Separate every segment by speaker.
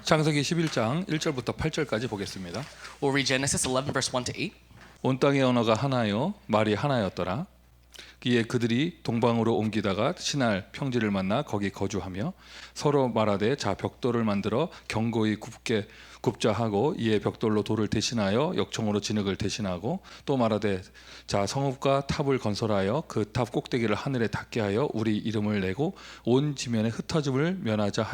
Speaker 1: 창세기 11장 1절부터 8절까지 보겠습니다.
Speaker 2: We'll read Genesis 11 verse 1 to 8.
Speaker 1: 온 땅의 언어가 하나요 말이 하나였더라. 이에 그들이 동방으로 옮기다가 신할 평지를 만나 거기 거주하며 서로 말하되 자 벽돌을 만들어 견고히 굽자 하고 이에 벽돌로 돌을 대신하여 역청으로 진흙을 대신하고 또 말하되 자 성읍과 탑을 건설하여 그 탑 꼭대기를 하늘에 닿게 하여 우리 이름을 내고 온 지면에 흩어짐을 면하자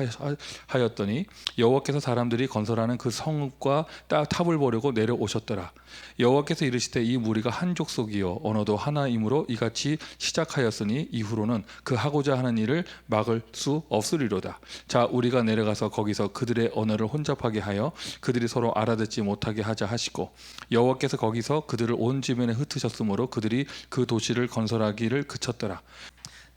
Speaker 1: 하였더니 여호와께서 사람들이 건설하는 그 성읍과 탑을 보려고 내려오셨더라. 여호와께서 이르시되 이 무리가 한 족속이요 언어도 하나이므로 이같이 시작하였으니 이후로는 그 하고자 하는 일을 막을 수 없으리로다. 자 우리가 내려가서 거기서 그들의 언어를 혼잡하게 하여 그들이 서로 알아듣지 못하게 하자 하시고 여호와께서 거기서 그들을 온 지면에 흩으셨으므로 그들이 그 도시를 건설하기를 그쳤더라.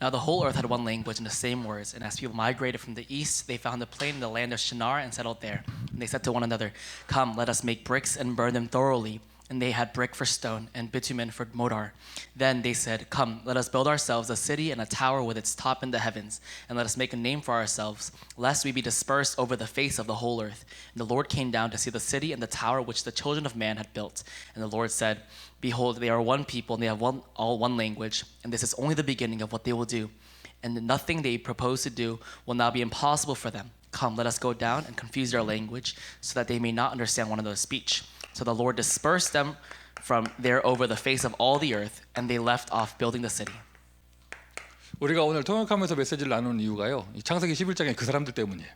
Speaker 2: Now the whole earth had one language and the same words, and as people migrated from the east, they found a plain in the land of Shinar and settled there. And they said to one another, "Come, let us make bricks and burn them thoroughly." And they had brick for stone and bitumen for mortar. Then they said, "Come, let us build ourselves a city and a tower with its top in the heavens, and let us make a name for ourselves, lest we be dispersed over the face of the whole earth." And the Lord came down to see the city and the tower which the children of man had built. And the Lord said, "Behold, they are one people, and they have all one language, and this is only the beginning of what they will do. And nothing they propose to do will now be impossible for them. Come, let us go down and confuse their language, so that they may not understand one another's speech." So the Lord dispersed them from there over the face of all the earth, and they left off building the city.
Speaker 1: 우리가 오늘 통역하면서 메시지를 나누는 이유가요. 이 창세기 11장의 그 사람들 때문이에요.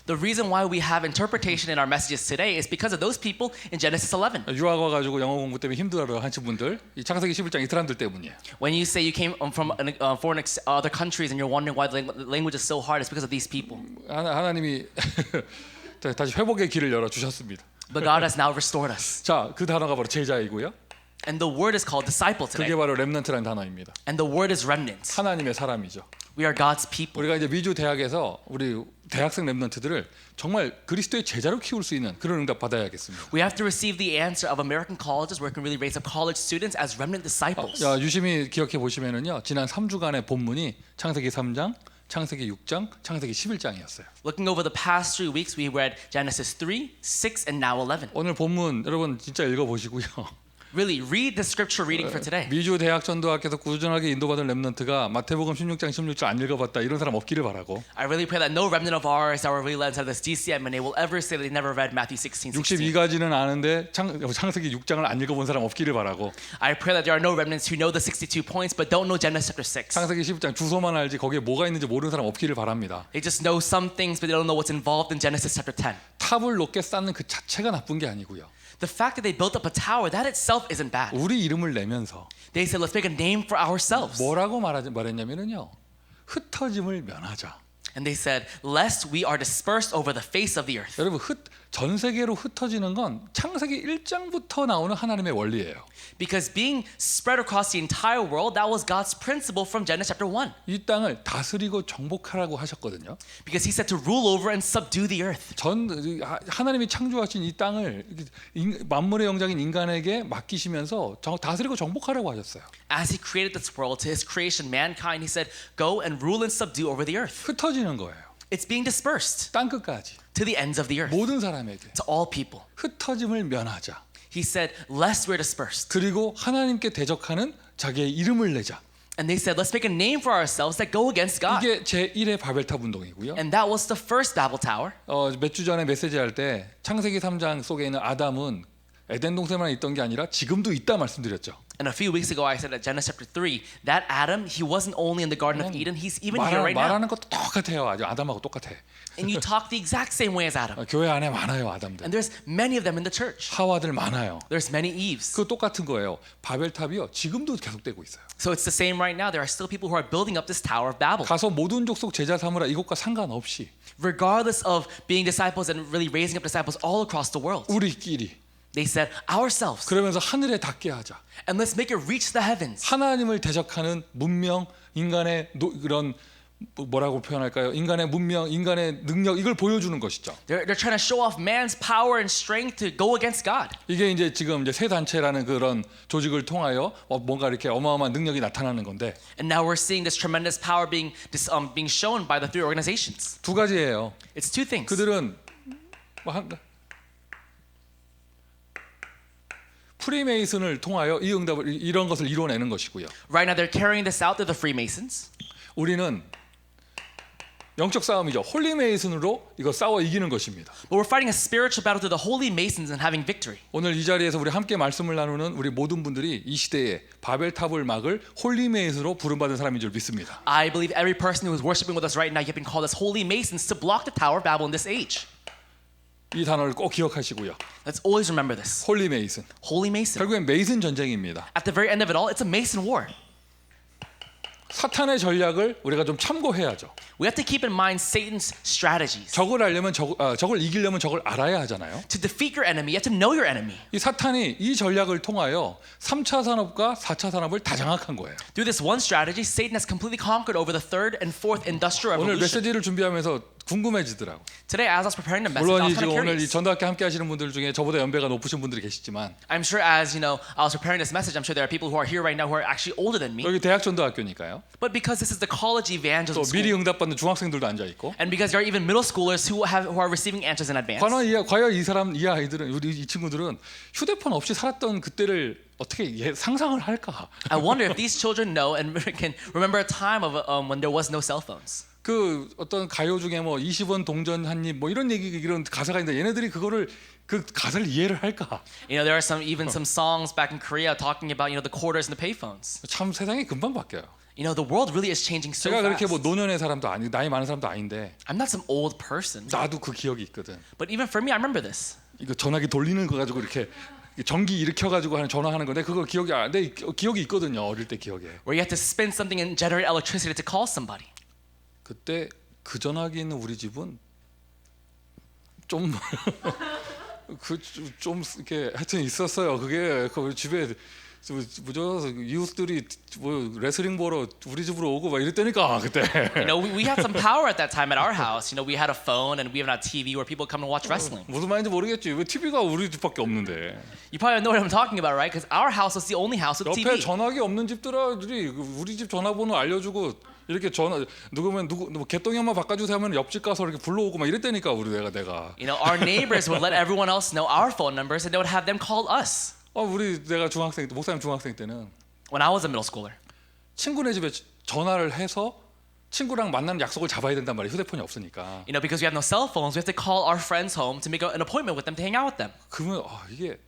Speaker 2: The reason why we have interpretation in our messages today is because of those people in Genesis 11.
Speaker 1: 유학 와가지고 영어 공부 때문에 힘들어 하신 분들, 이 창세기 11장 이 사람들 때문이에요.
Speaker 2: When you say you came from other countries and you're wondering why the language is so hard, it's because of these people.
Speaker 1: 하나님이 다시 회복의 길을 열어 주셨습니다.
Speaker 2: But God has now restored us.
Speaker 1: 자, 그 단어가 바로 제자이고요.
Speaker 2: And the word is called disciple
Speaker 1: 그게
Speaker 2: today.
Speaker 1: 바로 렘넌트라는 단어입니다.
Speaker 2: And the word is remnant.
Speaker 1: 하나님의 사람이죠.
Speaker 2: We are God's people.
Speaker 1: 우리가 이제 미주 대학에서 우리 대학생 렘넌트들을 정말 그리스도의 제자로 키울 수 있는 그런 응답 받아야겠습니다.
Speaker 2: We have to receive the answer of American colleges where we can really raise up college students as remnant disciples.
Speaker 1: 자, 유심히 기억해 보시면은요. 지난 3주간의 본문이 창세기 3장, 창세기 6장, 창세기 11장이었어요.
Speaker 2: Looking over the past 3 weeks, we read Genesis 3, 6, and now 11.
Speaker 1: 오늘 본문 여러분 진짜 읽어 보시고요.
Speaker 2: Really, read the scripture reading for today.
Speaker 1: 미주 대학 전도학에서 꾸준하게 인도받은 렘넌트가 마태복음 16장 16절 안 읽어봤다 이런 사람 없기를 바라고.
Speaker 2: I really pray that no remnant of ours that were really led inside this DCMNA will ever say that they never read Matthew 16, 16.
Speaker 1: 62가지는 아는데 창세기 6장을 안 읽어본 사람 없기를 바라고.
Speaker 2: I pray that there are no remnants who know the 62 points but don't know Genesis chapter 6.
Speaker 1: 창세기 10장 주소만 알지 거기에 뭐가 있는지 모르는 사람 없기를 바랍니다.
Speaker 2: They just know some things but they don't know what's involved in Genesis chapter 10.
Speaker 1: 탑을 높게 쌓는 그 자체가 나쁜 게 아니고요.
Speaker 2: The fact that they built up a tower, that itself isn't bad.
Speaker 1: 우리 이름을 내면서
Speaker 2: They said, let's make a name for ourselves.
Speaker 1: 뭐라고 말했냐면은요. 흩어짐을 면하자.
Speaker 2: And they said, lest we are dispersed over the face of the earth.
Speaker 1: 여러분 전 세계로 흩어지는 건 창세기 1장부터 나오는 하나님의 원리예요.
Speaker 2: Because being spread across the entire world, that was God's principle from Genesis chapter 1.
Speaker 1: 이 땅을 다스리고 정복하라고 하셨거든요.
Speaker 2: Because he said to rule over and subdue the earth.
Speaker 1: 하나님이 창조하신 이 땅을 만물의 영장인 인간에게 맡기시면서 다스리고 정복하라고 하셨어요.
Speaker 2: As he created this world to his creation, mankind, he said, go and rule and subdue over the earth.
Speaker 1: 흩어지는 거예요.
Speaker 2: It's being dispersed
Speaker 1: 땅 끝까지.
Speaker 2: to the ends of the earth,
Speaker 1: 모든 사람에게.
Speaker 2: to all people.
Speaker 1: 흩어짐을 면하자.
Speaker 2: He said, lest we're dispersed.
Speaker 1: 그리고 하나님께 대적하는 자기의 이름을 내자.
Speaker 2: And they said, let's make a name for ourselves that go against God.
Speaker 1: 이게 제1의 바벨탑 운동이고요.
Speaker 2: And that was the first Babel Tower.
Speaker 1: 몇 주 전에 메시지 할 때 창세기 3장 속에 있는 아담은 에덴 동산만 있던 게 아니라 지금도 있다 말씀드렸죠.
Speaker 2: And a few weeks ago, I said at Genesis chapter 3, that Adam, he wasn't only in the Garden of Eden, he's even here right now.
Speaker 1: 말하는 것도 똑같아요. 아주 아담하고 똑같아.
Speaker 2: And you talk the exact same way as Adam.
Speaker 1: 교회 안에 많아요, 아담들.
Speaker 2: And there's many of them in the church.
Speaker 1: 하와들 많아요.
Speaker 2: There's many Eves.
Speaker 1: 그 똑같은 거예요. 바벨탑이요. 지금도 계속되고 있어요.
Speaker 2: So it's the same right now. There are still people who are building up this Tower of Babel.
Speaker 1: 가서 모든 족속 제자 삼으라 이것과 상관없이
Speaker 2: Regardless of being disciples and really raising up disciples all across the world.
Speaker 1: 우리끼리
Speaker 2: They said, ourselves.
Speaker 1: 그러면서 하늘에 닿게 하자.
Speaker 2: And let's make it reach the heavens.
Speaker 1: 하나님을 대적하는 문명, 인간의 그런 뭐라고 표현할까요? 인간의 문명, 인간의 능력 이걸 보여주는 것이죠.
Speaker 2: They're trying to show off man's power and strength to go against God.
Speaker 1: 이게 이제 지금 이제 새 단체라는 그런 조직을 통하여 뭔가 이렇게 어마어마한 능력이 나타나는 건데.
Speaker 2: And now we're seeing this tremendous power being shown by the three organizations.
Speaker 1: 두 가지예요.
Speaker 2: It's two things.
Speaker 1: 그들은 프리메이슨을 통하여 이 응답을 이런 것을 이뤄내는 것이고요.
Speaker 2: Right now, they're carrying this out through the Freemasons.
Speaker 1: 우리는 영적 싸움이죠. 홀리메이슨으로 이거 싸워 이기는 것입니다.
Speaker 2: But we're fighting a spiritual battle through the Holy Masons and having victory.
Speaker 1: 오늘 이 자리에서 우리 함께 말씀을 나누는 우리 모든 분들이 이 시대에 바벨탑을 막을 홀리메이슨으로 부름받은 사람인 줄 믿습니다.
Speaker 2: I believe every person who is worshiping with us right now, you've been called as Holy Masons to block the Tower of Babel in this age.
Speaker 1: 이 단어를 꼭 기억하시고요.
Speaker 2: Let's always remember this.
Speaker 1: 홀리메이슨.
Speaker 2: Holy Mason.
Speaker 1: 결국엔 메이슨 전쟁입니다.
Speaker 2: At the very end of it all, it's a Mason war.
Speaker 1: 사탄의 전략을 우리가 좀 참고해야죠.
Speaker 2: We have to keep in mind Satan's strategies.
Speaker 1: 적을 알려면 적을 이기려면 적을 알아야 하잖아요.
Speaker 2: To defeat your enemy, you have to know your enemy.
Speaker 1: 이 사탄이 이 전략을 통하여 3차 산업과 4차 산업을 다 장악한 거예요.
Speaker 2: Through this one strategy, Satan has completely conquered over the third and fourth industrial
Speaker 1: 오늘
Speaker 2: revolution.
Speaker 1: 메시지를 준비하면서 궁금해지더라고.
Speaker 2: Today, as I was preparing the message, I
Speaker 1: 물론
Speaker 2: was
Speaker 1: 지금
Speaker 2: kind of
Speaker 1: 오늘 이
Speaker 2: curious.
Speaker 1: 전도학교 함께 하시는 분들 중에 저보다 연배가 높으신 분들이 계시지만
Speaker 2: I'm sure as you know, I was preparing this message, I'm sure there are people who are here right now who are actually older than me.
Speaker 1: 여기 대학 전도학교니까요.
Speaker 2: But because this is the college
Speaker 1: 또
Speaker 2: evangelism
Speaker 1: 미리
Speaker 2: school,
Speaker 1: 응답받는 중학생들도 앉아 있고.
Speaker 2: and because there are even middle schoolers who are receiving answers in advance.
Speaker 1: 과연 이 아이들은 우리 이 친구들은 휴대폰 없이 살았던 그때를 어떻게 상상을 할까?
Speaker 2: I wonder if these children know and can remember a time of when there was no cell phones.
Speaker 1: 그 어떤 가요 중에 뭐 20원 동전 한 입 뭐 이런 이런 가사가 있는데 얘네들이 그거를 그 가사를 이해를 할까?
Speaker 2: You know, there are some songs back in Korea talking about the quarters and the payphones.
Speaker 1: 참 세상이 금방 바뀌어요.
Speaker 2: You know, the world really is changing so
Speaker 1: 제가
Speaker 2: fast.
Speaker 1: 그렇게 뭐 노년의 사람도 아니 나이 많은 사람도 아닌데
Speaker 2: I'm not some old person,
Speaker 1: 나도 그 기억이 있거든.
Speaker 2: but even for me, I remember this.
Speaker 1: 이거 전화기 돌리는 거 가지고 이렇게 전기 일으켜 가지고 하는 전화하는 건데 그거 기억이 안 돼. 기억이 있거든요. 어릴 때 기억에.
Speaker 2: Where you have to spin something and generate electricity to call somebody.
Speaker 1: 그때 그 전화기 있는 우리 집은 좀 좀 이렇게 하여튼 있었어요. 그게 그 집에 뭐죠 이웃들이 뭐 레슬링 보러 우리 집으로 오고 막 이랬다니까 그때.
Speaker 2: You know, we had some power at that time at our house. You know, we had a phone and we even had TV where people come and watch wrestling.
Speaker 1: 무슨 말인지 모르겠지. 왜 TV가 우리 집밖에 없는데.
Speaker 2: You probably know what I'm talking about, right? Because our house was the only house with
Speaker 1: 옆에
Speaker 2: TV.
Speaker 1: 전화기 없는 집들아들이 우리 집 전화번호 알려주고 이렇게 전화 누구면 누구 뭐 개똥이 엄마 바꿔주세요 하면 옆집 가서 이렇게 불러오고 막 이랬다니까 우리 내가.
Speaker 2: You know, our neighbors would let everyone else know our phone numbers and they would have them call us.
Speaker 1: 내가 중학생 목사님 중학생 때는
Speaker 2: When I was a middle schooler,
Speaker 1: 친구네 집에 전화를 해서 친구랑 만나는 약속을 잡아야 된단 말이에요. 휴대폰이 없으니까.
Speaker 2: you know, because we have no cell phones, we have to call our friends home to make an appointment with them to hang out with them.
Speaker 1: 그러면 이게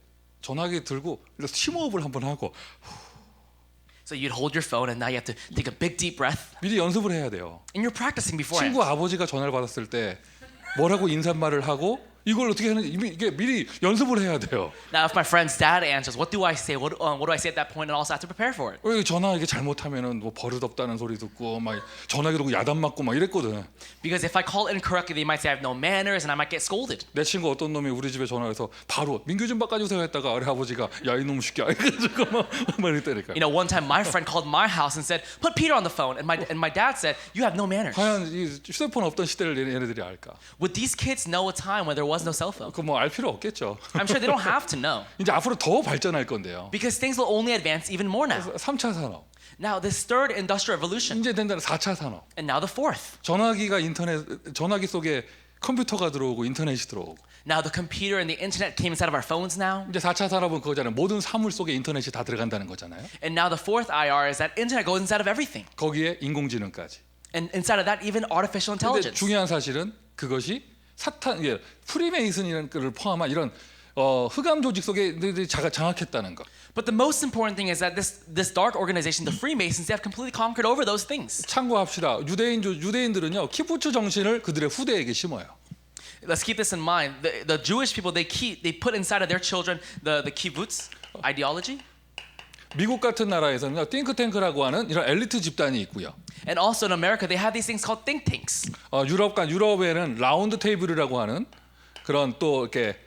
Speaker 1: 전화기 들고 심호흡을 한번 하고
Speaker 2: So you'd hold your phone and now you have to take a big deep breath.
Speaker 1: 미리 연습을 해야 돼요.
Speaker 2: And you're practicing beforehand.
Speaker 1: 친구 아버지가 전화를 받았을 때 뭐라고 인사말을 하고 이걸 어떻게 하는지 이게 미리 연습을 해야 돼요.
Speaker 2: Now, if my friend's dad answers, what do I say? What do I say at that point? And also have to prepare for it.
Speaker 1: 왜 전화 이게 잘못하면은 뭐 버릇없다는 소리 듣고 막 전화기 들고 야단 맞고 막 이랬거든.
Speaker 2: Because if I call incorrectly, they might say I have no manners and I might get scolded.
Speaker 1: 내 친구 어떤 놈이 우리 집에 전화해서 바로 민규 좀 바꿔주세요 했다가 우리 아버지가 야 이놈 새끼야 이래가지고 막 이랬다니까.
Speaker 2: You know, one time my friend called my house and said, "Put Peter on the phone," and my dad said, "You have no manners."
Speaker 1: 과연 이 휴대폰 없던 시대를 얘네들이 알까?
Speaker 2: Would these kids know a time when there was no cell phone?
Speaker 1: 그 뭐 알 필요 없겠죠.
Speaker 2: I'm sure they don't have to know.
Speaker 1: 이제 앞으로 더 발전할 건데요.
Speaker 2: Because things will only advance even more now.
Speaker 1: 3차 산업.
Speaker 2: Now, this third industrial revolution,
Speaker 1: 이제 된다는 4차 산업.
Speaker 2: and now the fourth.
Speaker 1: 전화기 속에 컴퓨터가 들어오고 인터넷이 들어오고.
Speaker 2: Now the computer and the internet came inside of our phones now.
Speaker 1: 이제 4차 산업은 그거잖아요. 모든 사물 속에 인터넷이 다 들어간다는 거잖아요.
Speaker 2: And now the fourth IR is that internet goes inside of everything.
Speaker 1: 거기에 인공지능까지.
Speaker 2: And inside of that, even artificial
Speaker 1: 근데
Speaker 2: intelligence.
Speaker 1: 중요한 사실은 그것이 프리메이슨이라는 것을 포함한 이런 흑암 조직 속에 장악했다는 것.
Speaker 2: But the most important thing is that this dark organization, the Freemasons, they have completely conquered over those things.
Speaker 1: 참고합시다. 유대인들은요 키부츠 정신을 그들의 후대에게 심어요.
Speaker 2: Let's keep this in mind. The Jewish people, they put inside of their children the kibbutz ideology.
Speaker 1: 미국 같은 나라에서는 띵크탱크라고 하는 이런 엘리트 집단이 있고요.
Speaker 2: And also in America, they have these things called think tanks.
Speaker 1: 유럽에는 라운드 테이블이라고 하는 그런 또 이렇게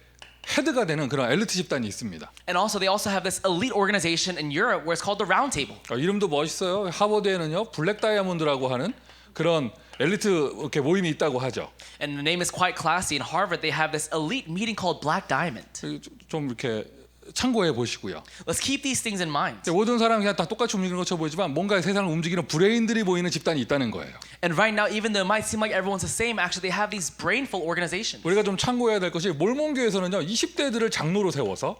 Speaker 1: 헤드가 되는 그런 엘리트 집단이 있습니다.
Speaker 2: And also, they also have this elite organization in Europe where it's called the Round Table.
Speaker 1: 이름도 멋있어요. 하버드에는요 블랙 다이아몬드라고 하는 그런 엘리트 이렇게 모임이 있다고 하죠.
Speaker 2: And the name is quite classy. In Harvard, they have this elite meeting called Black Diamond.
Speaker 1: 좀 이렇게 참고해 보시고요.
Speaker 2: Let's keep these things in mind.
Speaker 1: 모든 사람이 그냥 다 똑같이 움직이는 것처럼 보이지만 뭔가 세상을 움직이는 브레인들이 보이는 집단이 있다는 거예요.
Speaker 2: And right now, even though it might seem like everyone's the same, actually they have these brainful organizations.
Speaker 1: 우리가 좀 참고해야 될 것이 몰몬교에서는요 20대들을 장로로 세워서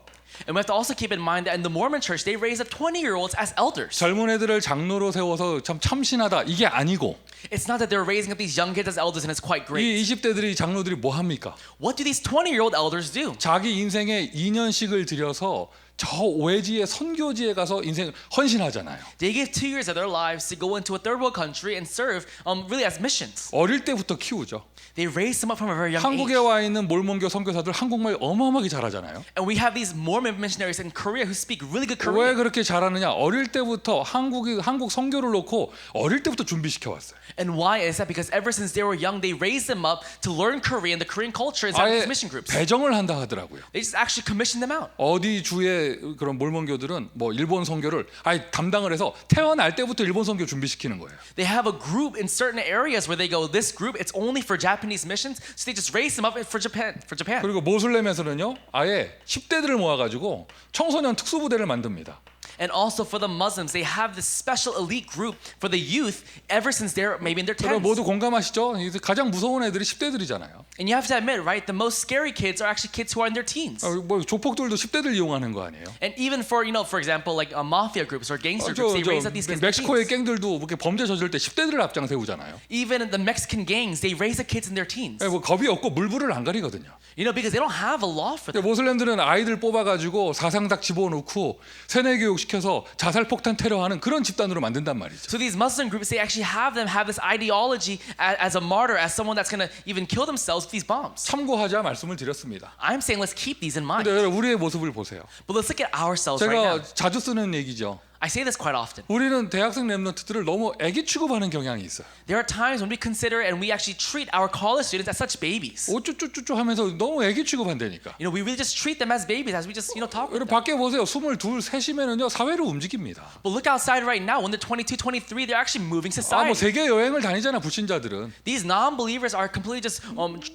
Speaker 2: And we have to also keep in mind that in the Mormon church, they raise up 20-year-olds as elders.
Speaker 1: 젊은 애들을 장로로 세워서 참 참신하다 이게 아니고
Speaker 2: It's not that they're raising up these young kids as elders and it's quite great.
Speaker 1: 이 20대들이 장로들이 뭐 합니까?
Speaker 2: What do these 20-year-old elders do?
Speaker 1: 자기 인생에 2년씩을 들여서 저 외지의 선교지에 가서 인생 헌신하잖아요.
Speaker 2: They give 2 years of their lives to go into a third world country and serve really as missions.
Speaker 1: 어릴 때부터 키우죠.
Speaker 2: They raise them up from a very young
Speaker 1: 한국에
Speaker 2: age.
Speaker 1: 와 있는 몰몬교 선교사들 한국말 어마어마하게 잘하잖아요.
Speaker 2: And we have these Mormon missionaries in Korea who speak really good
Speaker 1: 왜
Speaker 2: Korean.
Speaker 1: 그렇게 잘하느냐? 어릴 때부터 한국 선교를 놓고 어릴 때부터 준비시켜 왔어요.
Speaker 2: And why is that? Because ever since they were young, they raised them up to learn Korean, the Korean culture inside
Speaker 1: 아예
Speaker 2: these mission groups.
Speaker 1: 배정을 한다 하더라고요.
Speaker 2: They just actually commissioned them out.
Speaker 1: 어디 주의 그런 몰몬교들은 뭐 일본 선교를 아예 담당을 해서 태어날 때부터 일본 선교 준비시키는 거예요.
Speaker 2: They have a group in certain areas where they go, this group, it's only for Japanese missions, so they just raise them up for Japan.
Speaker 1: 그리고 모슬렘에서는요 아예 10대들을 모아가지고 청소년 특수부대를 만듭니다.
Speaker 2: And also for the Muslims, they have this special elite group for the youth ever since they're maybe in their
Speaker 1: 그럼
Speaker 2: 10s.
Speaker 1: 모두 공감하시죠? 가장 무서운 애들이 10대들이잖아요.
Speaker 2: And you have to admit, right, the most scary kids are actually kids who are in their teens.
Speaker 1: 뭐 조폭들도 10대들 이용하는 거 아니에요?
Speaker 2: And even for, for example, like mafia groups or gangster groups, they raise up these kids. in their
Speaker 1: 멕시코의
Speaker 2: teens.
Speaker 1: 갱들도 이렇게 범죄 저질 때 10대들을 앞장 세우잖아요.
Speaker 2: Even the Mexican gangs, they raise up kids in their teens.
Speaker 1: 뭐 겁이 없고 물불을 안 가리거든요.
Speaker 2: Because they don't have a law for them.
Speaker 1: 모슬렘들은 아이들 뽑아가지고 사상닭 집어넣고 세뇌 교육 시켜서 자살 폭탄 테러하는 그런 집단으로 만든단 말이죠.
Speaker 2: So these Muslim groups, they actually have them have this ideology as a martyr, as someone that's going to even kill themselves with these bombs.
Speaker 1: 참고하자 말씀을 드렸습니다.
Speaker 2: I'm saying let's keep these in mind.
Speaker 1: 근데 우리의 모습을 보세요.
Speaker 2: But let's look at ourselves right now.
Speaker 1: 제가 자주 쓰는 얘기죠.
Speaker 2: I say this quite often.
Speaker 1: 우리는 대학생 랩런트들을 너무 애기 취급하는 경향이 있어요.
Speaker 2: There are times when we consider and we actually treat our college students as such babies.
Speaker 1: 오쭈쭈쭈쭈 하면서 너무 애기 취급한다니까.
Speaker 2: We really just treat them as babies as we just, talk with
Speaker 1: 여러분
Speaker 2: them.
Speaker 1: 밖에 보세요. 22, 3시면은요 사회로 움직입니다.
Speaker 2: But look outside right now. When they're 22, 23, they're actually moving
Speaker 1: 뭐
Speaker 2: society.
Speaker 1: 세계 여행을 다니잖아 불신자들은.
Speaker 2: These non-believers are completely just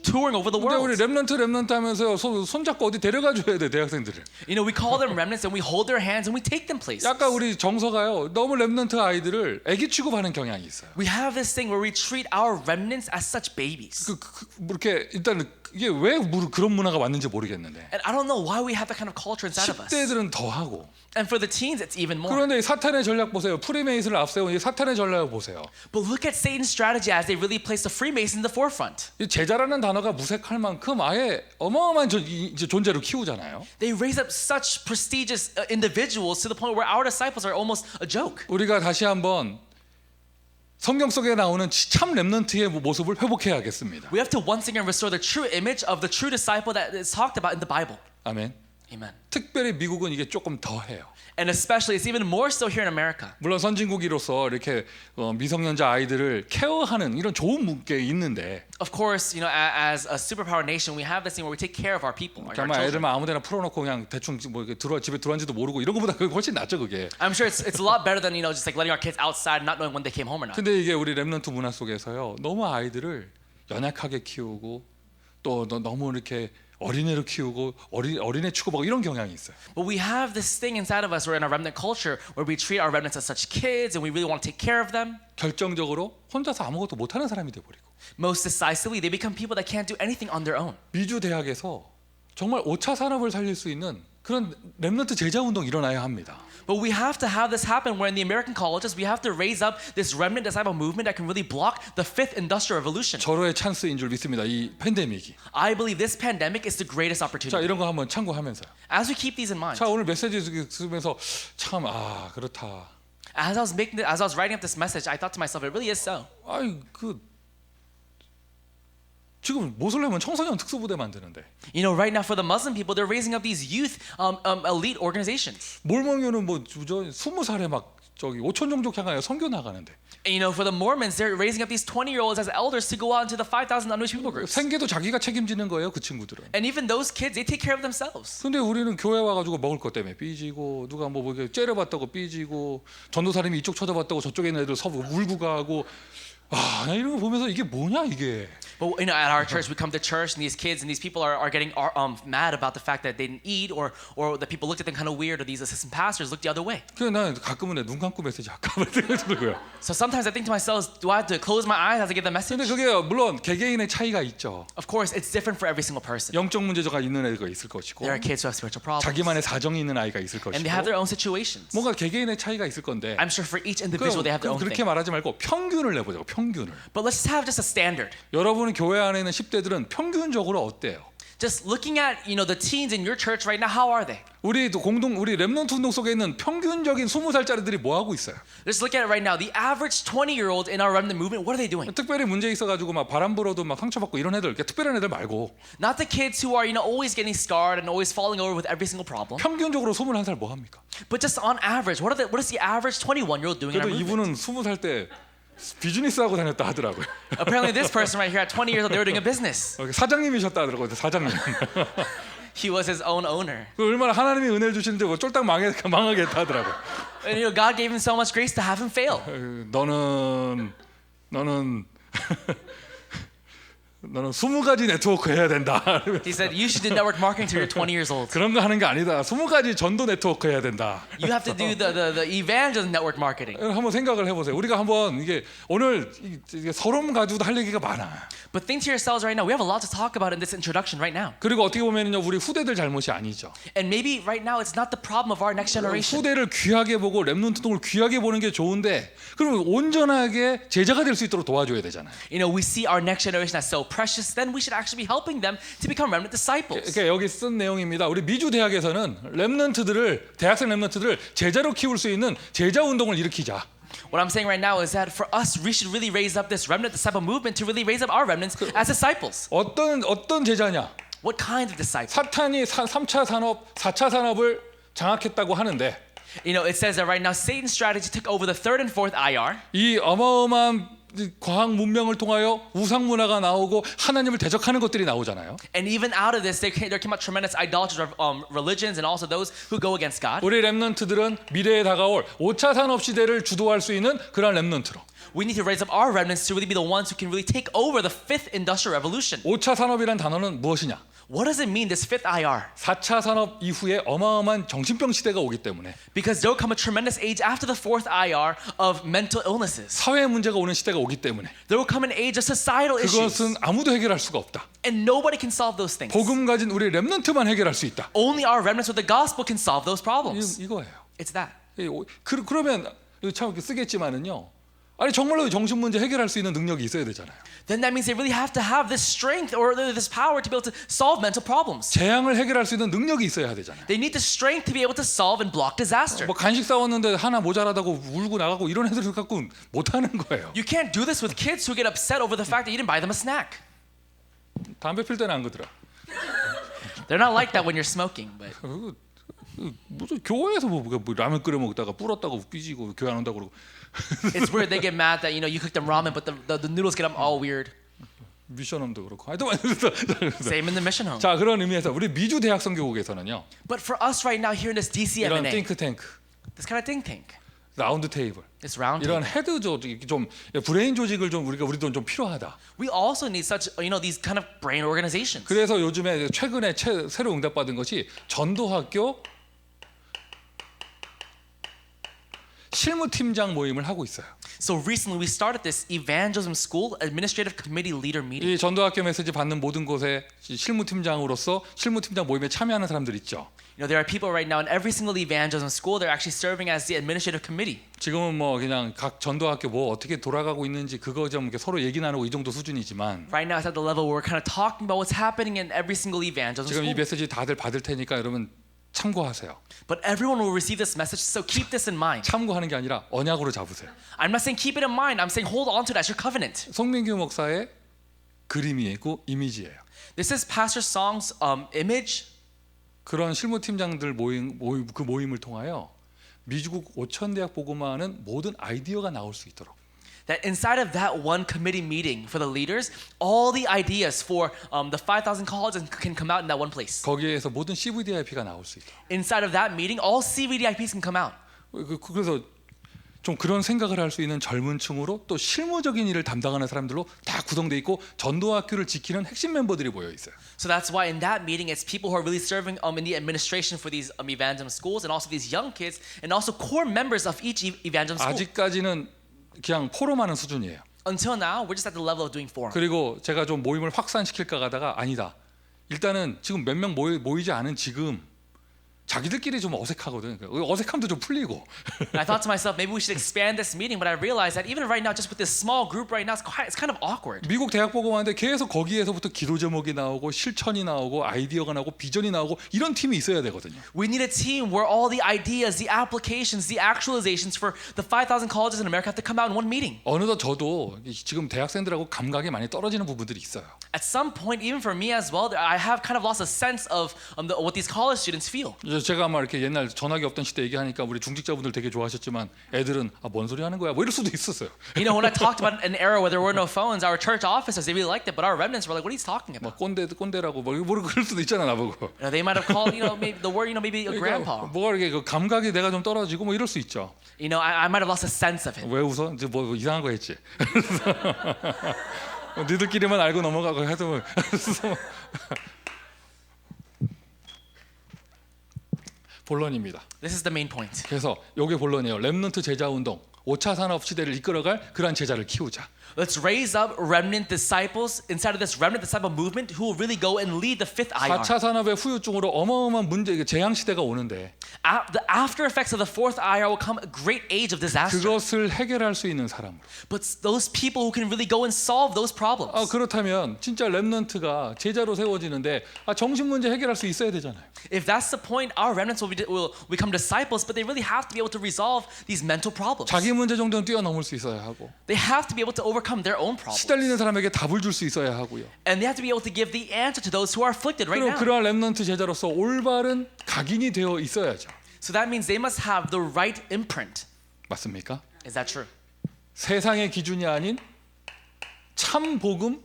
Speaker 2: touring over the
Speaker 1: 근데 우리
Speaker 2: world.
Speaker 1: 랩런트 하면서요 손잡고 어디 데려가 줘야 돼 대학생들을.
Speaker 2: We call them remnants and we hold their hands and we take them places.
Speaker 1: 약간 우리 정서가요 너무 랩런트 아이들을 애기 취급하는 경향이 있어요.
Speaker 2: We have this thing where we treat our remnants as such babies.
Speaker 1: 이렇게 일단 이게 왜 그런 문화가 왔는지 모르겠는데.
Speaker 2: And I don't know why we have that kind of culture inside of us.
Speaker 1: 10대들은 더 하고.
Speaker 2: And for the teens, it's even more.
Speaker 1: 그런데 이 사탄의 전략 보세요. 프리메이슨을 앞세운 이 사탄의 전략 보세요.
Speaker 2: But look at Satan's strategy as they really place the Freemasons in the forefront.
Speaker 1: 이 제자라는 단어가 무색할 만큼 아예 어마어마한 존재로 키우잖아요.
Speaker 2: They raise up such prestigious individuals to the point where our disciples are almost a joke.
Speaker 1: 우리가 다시 한번 성경 속에 나오는 참 랩런트의 모습을 회복해야겠습니다.
Speaker 2: We have to once again restore the true image of the true disciple that is talked about in the Bible.
Speaker 1: 아멘.
Speaker 2: Amen.
Speaker 1: 특별히 미국은 이게 조금 더 해요.
Speaker 2: And especially, it's even more so here in America.
Speaker 1: 물론 선진국으로서 이렇게 미성년자 아이들을 케어하는 이런 좋은 게 있는데
Speaker 2: Of course, as a superpower nation, we have this thing where we take care of our people, our
Speaker 1: 정말
Speaker 2: children.
Speaker 1: 애들만 아무데나 풀어놓고 그냥 대충 뭐 이렇게 집에 들어간지도 모르고 이런 것보다 그게 훨씬 낫죠 그게.
Speaker 2: I'm sure it's a lot better than just like letting our kids outside, not knowing when they came home or not.
Speaker 1: 근데 이게 우리 랩런트 문화 속에서요 너무 아이들을 연약하게 키우고 또 너무 이렇게 어린애로 키우고 어린애 취급하고 이런 경향이 있어요.
Speaker 2: But we have this thing inside of us, we're in a remnant culture where we treat our remnants as such kids and we really want to take care of them.
Speaker 1: 결정적으로 혼자서 아무것도 못하는 사람이 돼버리고.
Speaker 2: Most decisively, they become people that can't do anything on their own.
Speaker 1: 미주 대학에서 정말 5차 산업을 살릴 수 있는 그런 랩런트 제자 운동 일어나야 합니다.
Speaker 2: But we have to have this happen where in the American colleges, we have to raise up this remnant disciple movement that can really block the fifth industrial revolution.
Speaker 1: 절호의 찬스인 줄 믿습니다. 이 팬데믹이.
Speaker 2: I believe this pandemic is the greatest
Speaker 1: 자
Speaker 2: opportunity.
Speaker 1: 이런 거 한번 참고하면서요.
Speaker 2: As we keep these in mind,
Speaker 1: 자 오늘 메시지 쓰면서 참 그렇다.
Speaker 2: as I was writing up this message, I thought to myself, it really is so.
Speaker 1: 아이 지금 모슬렘은 청소년 특수부대 만드는데
Speaker 2: Right now for the Muslim people, they're raising up these youth elite organizations.
Speaker 1: 몰몬교는 뭐 20살에 막 5천 종족 향하여 선교 나가는데
Speaker 2: And for the Mormons, they're raising up these 20-year-olds as elders to go out into the 5,000 unreached people groups.
Speaker 1: 생계도 자기가 책임지는 거예요 그 친구들은.
Speaker 2: And even those kids, they take care of themselves.
Speaker 1: 근데 우리는 교회 와가지고 먹을 것 때문에 삐지고 누가 뭐 째려봤다고 삐지고 전도사님이 이쪽 쳐다봤다고 저쪽에 있는 애들 울고 가고 나 이런 거 보면서 이게 뭐냐 이게.
Speaker 2: But at our church, we come to church, and these kids and these people are getting mad about the fact that they didn't eat, or that people looked at them kind of weird, or these assistant pastors looked the other way.
Speaker 1: 그래서 난 가끔은 내 눈 감고 메시지 할까 봐 생각이 들고요.
Speaker 2: So sometimes I think to myself, do I have to close my eyes as I get the message?
Speaker 1: 근데 그게 물론 개개인의 차이가 있죠.
Speaker 2: Of course, it's different for every single person.
Speaker 1: 영적 문제가 있는 애가 있을 것이고
Speaker 2: There are kids who have spiritual problems,
Speaker 1: 자기만의 사정이 있는 아이가 있을 것이고
Speaker 2: and they have their own situations.
Speaker 1: 뭔가 개개인의 차이가 있을 건데
Speaker 2: I'm sure for each individual, they have their own
Speaker 1: 그렇게
Speaker 2: thing.
Speaker 1: 말하지 말고 평균을 내보자고 평균을.
Speaker 2: But let's just have just a standard.
Speaker 1: 여러분 교회 안에 있는 10대들은 평균적으로 어때요?
Speaker 2: Just looking at the teens in your church right now, how are they?
Speaker 1: 우리 렘넌트 운동 속에 있는 평균적인 20살짜리들이 뭐 하고 있어요?
Speaker 2: Let's look at it right now. The average 20-year-old in our remnant movement, what are they doing?
Speaker 1: 특별히 문제 있어가지고 막 바람 불어도 막 상처받고 이런 애들, 특별한 애들 말고
Speaker 2: Not the kids who are always getting scarred and always falling over with every single problem.
Speaker 1: 평균적으로 21살 뭐 합니까?
Speaker 2: But just on average, what is the average 21-year-old doing in our
Speaker 1: 그래도
Speaker 2: movement?
Speaker 1: 이분은 20살 때 비즈니스 하고 다녔다 하더라고요.
Speaker 2: Apparently, this person right here at 20 years old, they were doing a business.
Speaker 1: 사장님이셨다 하더라고요. 사장님.
Speaker 2: He was his own owner.
Speaker 1: 얼마나 하나님이 은혜를 주시는데 뭐 쫄딱 망하겠다 하더라고요.
Speaker 2: And God gave him so much grace to have him fail.
Speaker 1: 너는 20가지 네트워크 해야 된다.
Speaker 2: He said, you should do network marketing till you're 20 years old.
Speaker 1: 그런 거 하는 게 아니다. 20가지 전도 네트워크 해야 된다.
Speaker 2: You have to do the evangelism network marketing.
Speaker 1: 한번 생각을 해보세요. 우리가 한번 이게 오늘 이게 서론 가지고도 할 얘기가 많아.
Speaker 2: But think to yourselves right now, we have a lot to talk about in this introduction right now.
Speaker 1: 그리고 어떻게 보면요, 우리 후대들 잘못이 아니죠.
Speaker 2: And maybe right now it's not the problem of our next generation.
Speaker 1: 후대를 귀하게 보고 렘넌트 운동을 귀하게 보는 게 좋은데, 그러면 온전하게 제자가 될 수 있도록 도와줘야 되잖아요.
Speaker 2: We see our next generation as so precious, then we should actually be helping them to become remnant disciples.
Speaker 1: 그러니까 여기 쓴 내용입니다. 우리 미주 대학에서는 대학생 렘넌트들을 제자로 키울 수 있는 제자 운동을 일으키자.
Speaker 2: What I'm saying right now is that for us, we should really raise up this remnant disciple movement to really raise up our remnants as disciples.
Speaker 1: 어떤 제자냐?
Speaker 2: What kind of disciple?
Speaker 1: 사탄이 3차 산업, 4차 산업을 장악했다고 하는데
Speaker 2: It says that right now Satan's strategy took over the third and fourth IR.
Speaker 1: 이 어마어마한 과학 문명을 통하여 우상 문화가 나오고 하나님을 대적하는 것들이 나오잖아요.
Speaker 2: And even out of this, there came out tremendous idolatry of religions and also those who go against God.
Speaker 1: 우리 렘넌트들은 미래에 다가올 5차 산업 시대를 주도할 수 있는 그런 렘넌트로.
Speaker 2: We need to raise up our remnants to really be the ones who can really take over the fifth industrial revolution.
Speaker 1: 5차 산업이란 단어는 무엇이냐?
Speaker 2: What does it mean, this fifth IR?
Speaker 1: 4차 산업 이후에 어마어마한 정신병 시대가 오기 때문에
Speaker 2: Because there will come a tremendous age after the fourth IR of mental illnesses.
Speaker 1: 사회 문제가 오는 시대가 오기 때문에
Speaker 2: There will come an age of societal issues.
Speaker 1: 그것은 아무도 해결할 수가 없다.
Speaker 2: And nobody can solve those things.
Speaker 1: 복음 가진 우리 렘넌트만 해결할 수 있다.
Speaker 2: Only our remnants with the gospel can solve those problems.
Speaker 1: 이거예요.
Speaker 2: It's that.
Speaker 1: 그러면 참 이렇게 쓰겠지만은요. 아니 정말로 정신 문제 해결할 수 있는 능력이 있어야 되잖아요.
Speaker 2: Then that means they really have to have this strength or this power to be able to solve mental problems.
Speaker 1: 재앙을 해결할 수 있는 능력이 있어야 되잖아요.
Speaker 2: They need the strength to be able to solve and block disaster.
Speaker 1: 뭐 간식 사왔는데 하나 모자라다고 울고 나가고 이런 애들을 갖고 못 하는 거예요.
Speaker 2: You can't do this with kids who get upset over the fact that you didn't buy them a snack.
Speaker 1: 담배 필 때는 안 그러더라.
Speaker 2: They're not like that when you're smoking, but
Speaker 1: 무슨 교회에서 뭐 라면 끓여 먹다가 불었다고 삐지고 교회 안 온다고 그러고.
Speaker 2: it's weird. They get mad that you cook them ramen, but the noodles get them all weird.
Speaker 1: 미션홈도 그렇고. 하여튼
Speaker 2: Same in the mission home.
Speaker 1: 자, 그런 의미에서 우리 미주 대학 선교국에서는요.
Speaker 2: But for us right now here in this
Speaker 1: 이런
Speaker 2: DCMNA,
Speaker 1: 띵크탱크,
Speaker 2: this kind of think tank,
Speaker 1: 라운드 테이블,
Speaker 2: this round
Speaker 1: 이런
Speaker 2: table,
Speaker 1: 헤드 조직, 좀 브레인 조직을 좀 우리도 좀 필요하다.
Speaker 2: we also need such these kind of brain organizations.
Speaker 1: 그래서 요즘에 최근에 새로 응답받은 것이 전도학교 실무팀장 모임을 하고 있어요.
Speaker 2: So recently we started this evangelism school administrative committee leader meeting.
Speaker 1: 이 전도학교 메시지 받는 모든 곳에 실무팀장으로서 실무팀장 모임에 참여하는 사람들 있죠.
Speaker 2: There are people right now in every single evangelism school. They're actually serving as the administrative committee.
Speaker 1: 지금은 뭐 그냥 각 전도학교 뭐 어떻게 돌아가고 있는지 그거 좀 이렇게 서로 얘기 나누고 이 정도 수준이지만
Speaker 2: Right now it's at the level where we're kind of talking about what's happening in every single evangelism
Speaker 1: 지금 이
Speaker 2: school.
Speaker 1: 메시지 다들 받을 테니까 여러분 참고하세요.
Speaker 2: But everyone will receive this message, so keep this in mind.
Speaker 1: 참고하는 게 아니라 언약으로 잡으세요.
Speaker 2: I'm not saying keep it in mind. I'm saying hold on to it as your covenant.
Speaker 1: 송민규 목사의 그림이고 이미지예요.
Speaker 2: This is Pastor Song's image.
Speaker 1: 그런 실무팀장들 그 모임을 통하여 미국 5천 대학 복음화하는 모든 아이디어가 나올 수 있도록.
Speaker 2: That inside of that one committee meeting for the leaders, all the ideas for the 5,000 colleges can come out in that one place.
Speaker 1: 거기에서 모든 CVDIP가 나올 수 있도록.
Speaker 2: Inside of that meeting, all CVDIPs can come out.
Speaker 1: 그래서 좀 그런 생각을 할 수 있는 젊은 층으로 또 실무적인 일을 담당하는 사람들로 다 구성돼 있고 전도학교를 지키는 핵심 멤버들이 모여 있어요.
Speaker 2: So that's why in that meeting, it's people who are really serving in the administration for these evangelism schools, and also these young kids, and also core members of each evangelism school.
Speaker 1: 아직까지는 그냥 포럼하는 수준이에요.
Speaker 2: Until now, we're just at the level of doing forum.
Speaker 1: 그리고 제가 좀 모임을 확산시킬까 하다가 아니다. 일단은 지금 몇 명 모이지 않은 지금 자기들끼리 좀 어색하거든. 어색함도 좀 풀리고.
Speaker 2: And I thought to myself, maybe we should expand this meeting, but I realized that even right now, just with this small group right now, it's kind of awkward.
Speaker 1: 미국 대학 보고 왔는데 계속 거기에서부터 기도 제목이 나오고 실천이 나오고 아이디어가 나오고 비전이 나오고 이런 팀이 있어야 되거든요.
Speaker 2: We need a team where all the ideas, the applications, the actualizations for the 5,000 colleges in America have to come out in one meeting.
Speaker 1: 어느덧 저도 지금 대학생들하고 감각이 많이 떨어지는 부분들이 있어요.
Speaker 2: At some point, even for me as well, I have kind of lost a sense of what these college students feel.
Speaker 1: 제가 아마 이렇게 옛날 전화기 없던 시대 얘기하니까 우리 중직자분들 되게 좋아하셨지만 애들은 뭔 소리 하는 거야 뭐 이럴 수도 있었어요.
Speaker 2: You know, when I talked about an era where there were no phones, our church officers, they really liked it, but our remnants were like, what are you talking about?
Speaker 1: 꼰대라고 뭐 그럴 수도 있잖아 나보고.
Speaker 2: You know, they might have called, maybe the word, maybe a grandpa.
Speaker 1: 뭐가 이렇게 그 감각이 내가 좀 떨어지고 뭐 이럴 수 있죠.
Speaker 2: You know, I might have lost a sense of it.
Speaker 1: 왜 웃어? 이제 뭐 이상한 거 했지. 니들끼리만 알고 넘어가고 해도 본론입니다.
Speaker 2: This is the main point.
Speaker 1: 그래서 이게 본론이에요. 렘넌트 제자 운동, 5차 산업 시대를 이끌어갈 그러한 제자를 키우자.
Speaker 2: Let's raise up remnant disciples inside of this remnant disciple movement who will really go and lead the fifth IR.
Speaker 1: 4차 산업의 후유증으로 어마어마한 문제, 재앙 시대가 오는데
Speaker 2: The after effects of the fourth IR will come a great age of disaster.
Speaker 1: 그것을 해결할 수 있는 사람으로.
Speaker 2: But those people who can really go and solve those problems.
Speaker 1: 그렇다면 진짜 렘넌트가 제자로 세워지는데 정신 문제 해결할 수 있어야 되잖아요.
Speaker 2: If that's the point, our remnants will become disciples, but they really have to be able to resolve these mental problems.
Speaker 1: 자기 문제 정도는 뛰어넘을 수 있어야 하고
Speaker 2: They have to be able to overcome their own problems.
Speaker 1: 시달리는 사람에게 답을 줄 수 있어야 하고요.
Speaker 2: And they have to be able to give the answer to those who are afflicted right
Speaker 1: 그리고
Speaker 2: now.
Speaker 1: 그러한 렘넌트 제자로서 올바른 각인이 되어 있어야죠.
Speaker 2: So that means they must have the right imprint.
Speaker 1: 맞습니까?
Speaker 2: Is that true?
Speaker 1: 세상의 기준이 아닌 참 복음,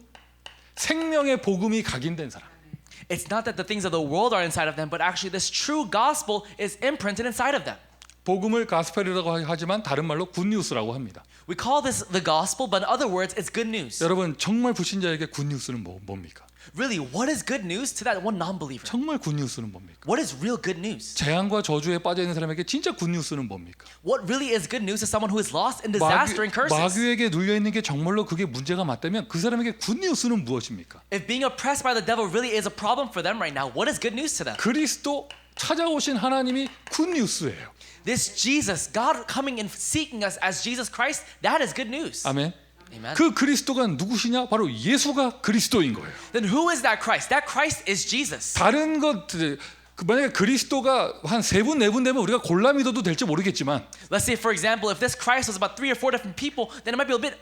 Speaker 1: 생명의 복음이 각인된 사람.
Speaker 2: It's not that the things of the world are inside of them, but actually this true gospel is imprinted inside of them.
Speaker 1: 복음을 가스펠이라고 하지만 다른 말로 굿뉴스라고 합니다.
Speaker 2: We call this the gospel, but in other words, it's good news.
Speaker 1: 여러분 정말 불신자에게 굿뉴스는 뭡니까?
Speaker 2: Really, what is good news to that one non-believer?
Speaker 1: 정말 굿뉴스는 뭡니까?
Speaker 2: What is real good news?
Speaker 1: 재앙과 저주에 빠져 있는 사람에게 진짜 굿뉴스는 뭡니까?
Speaker 2: What really is good news to someone who is lost in disaster and curses?
Speaker 1: 마귀에게 눌려 있는 게 정말로 그게 문제가 맞다면 그 사람에게 굿뉴스는 무엇입니까?
Speaker 2: If being oppressed by the devil really is a problem for them right now, what is good news to them?
Speaker 1: 그리스도 찾아오신 하나님이 굿뉴스예요.
Speaker 2: This Jesus, God coming and seeking us as Jesus Christ, that is good news.
Speaker 1: 아멘.
Speaker 2: Amen.
Speaker 1: 그 그리스도가 누구시냐? 바로 예수가 그리스도인 거예요.
Speaker 2: Then who is that Christ? That Christ is Jesus.
Speaker 1: 다른 것들 만약에 그리스도가 한 3분 4분 되면 우리가 골라 믿어도 될지 모르겠지만
Speaker 2: Let's say, for example, if this Christ was about 3 or 4 different people, then it might be a bit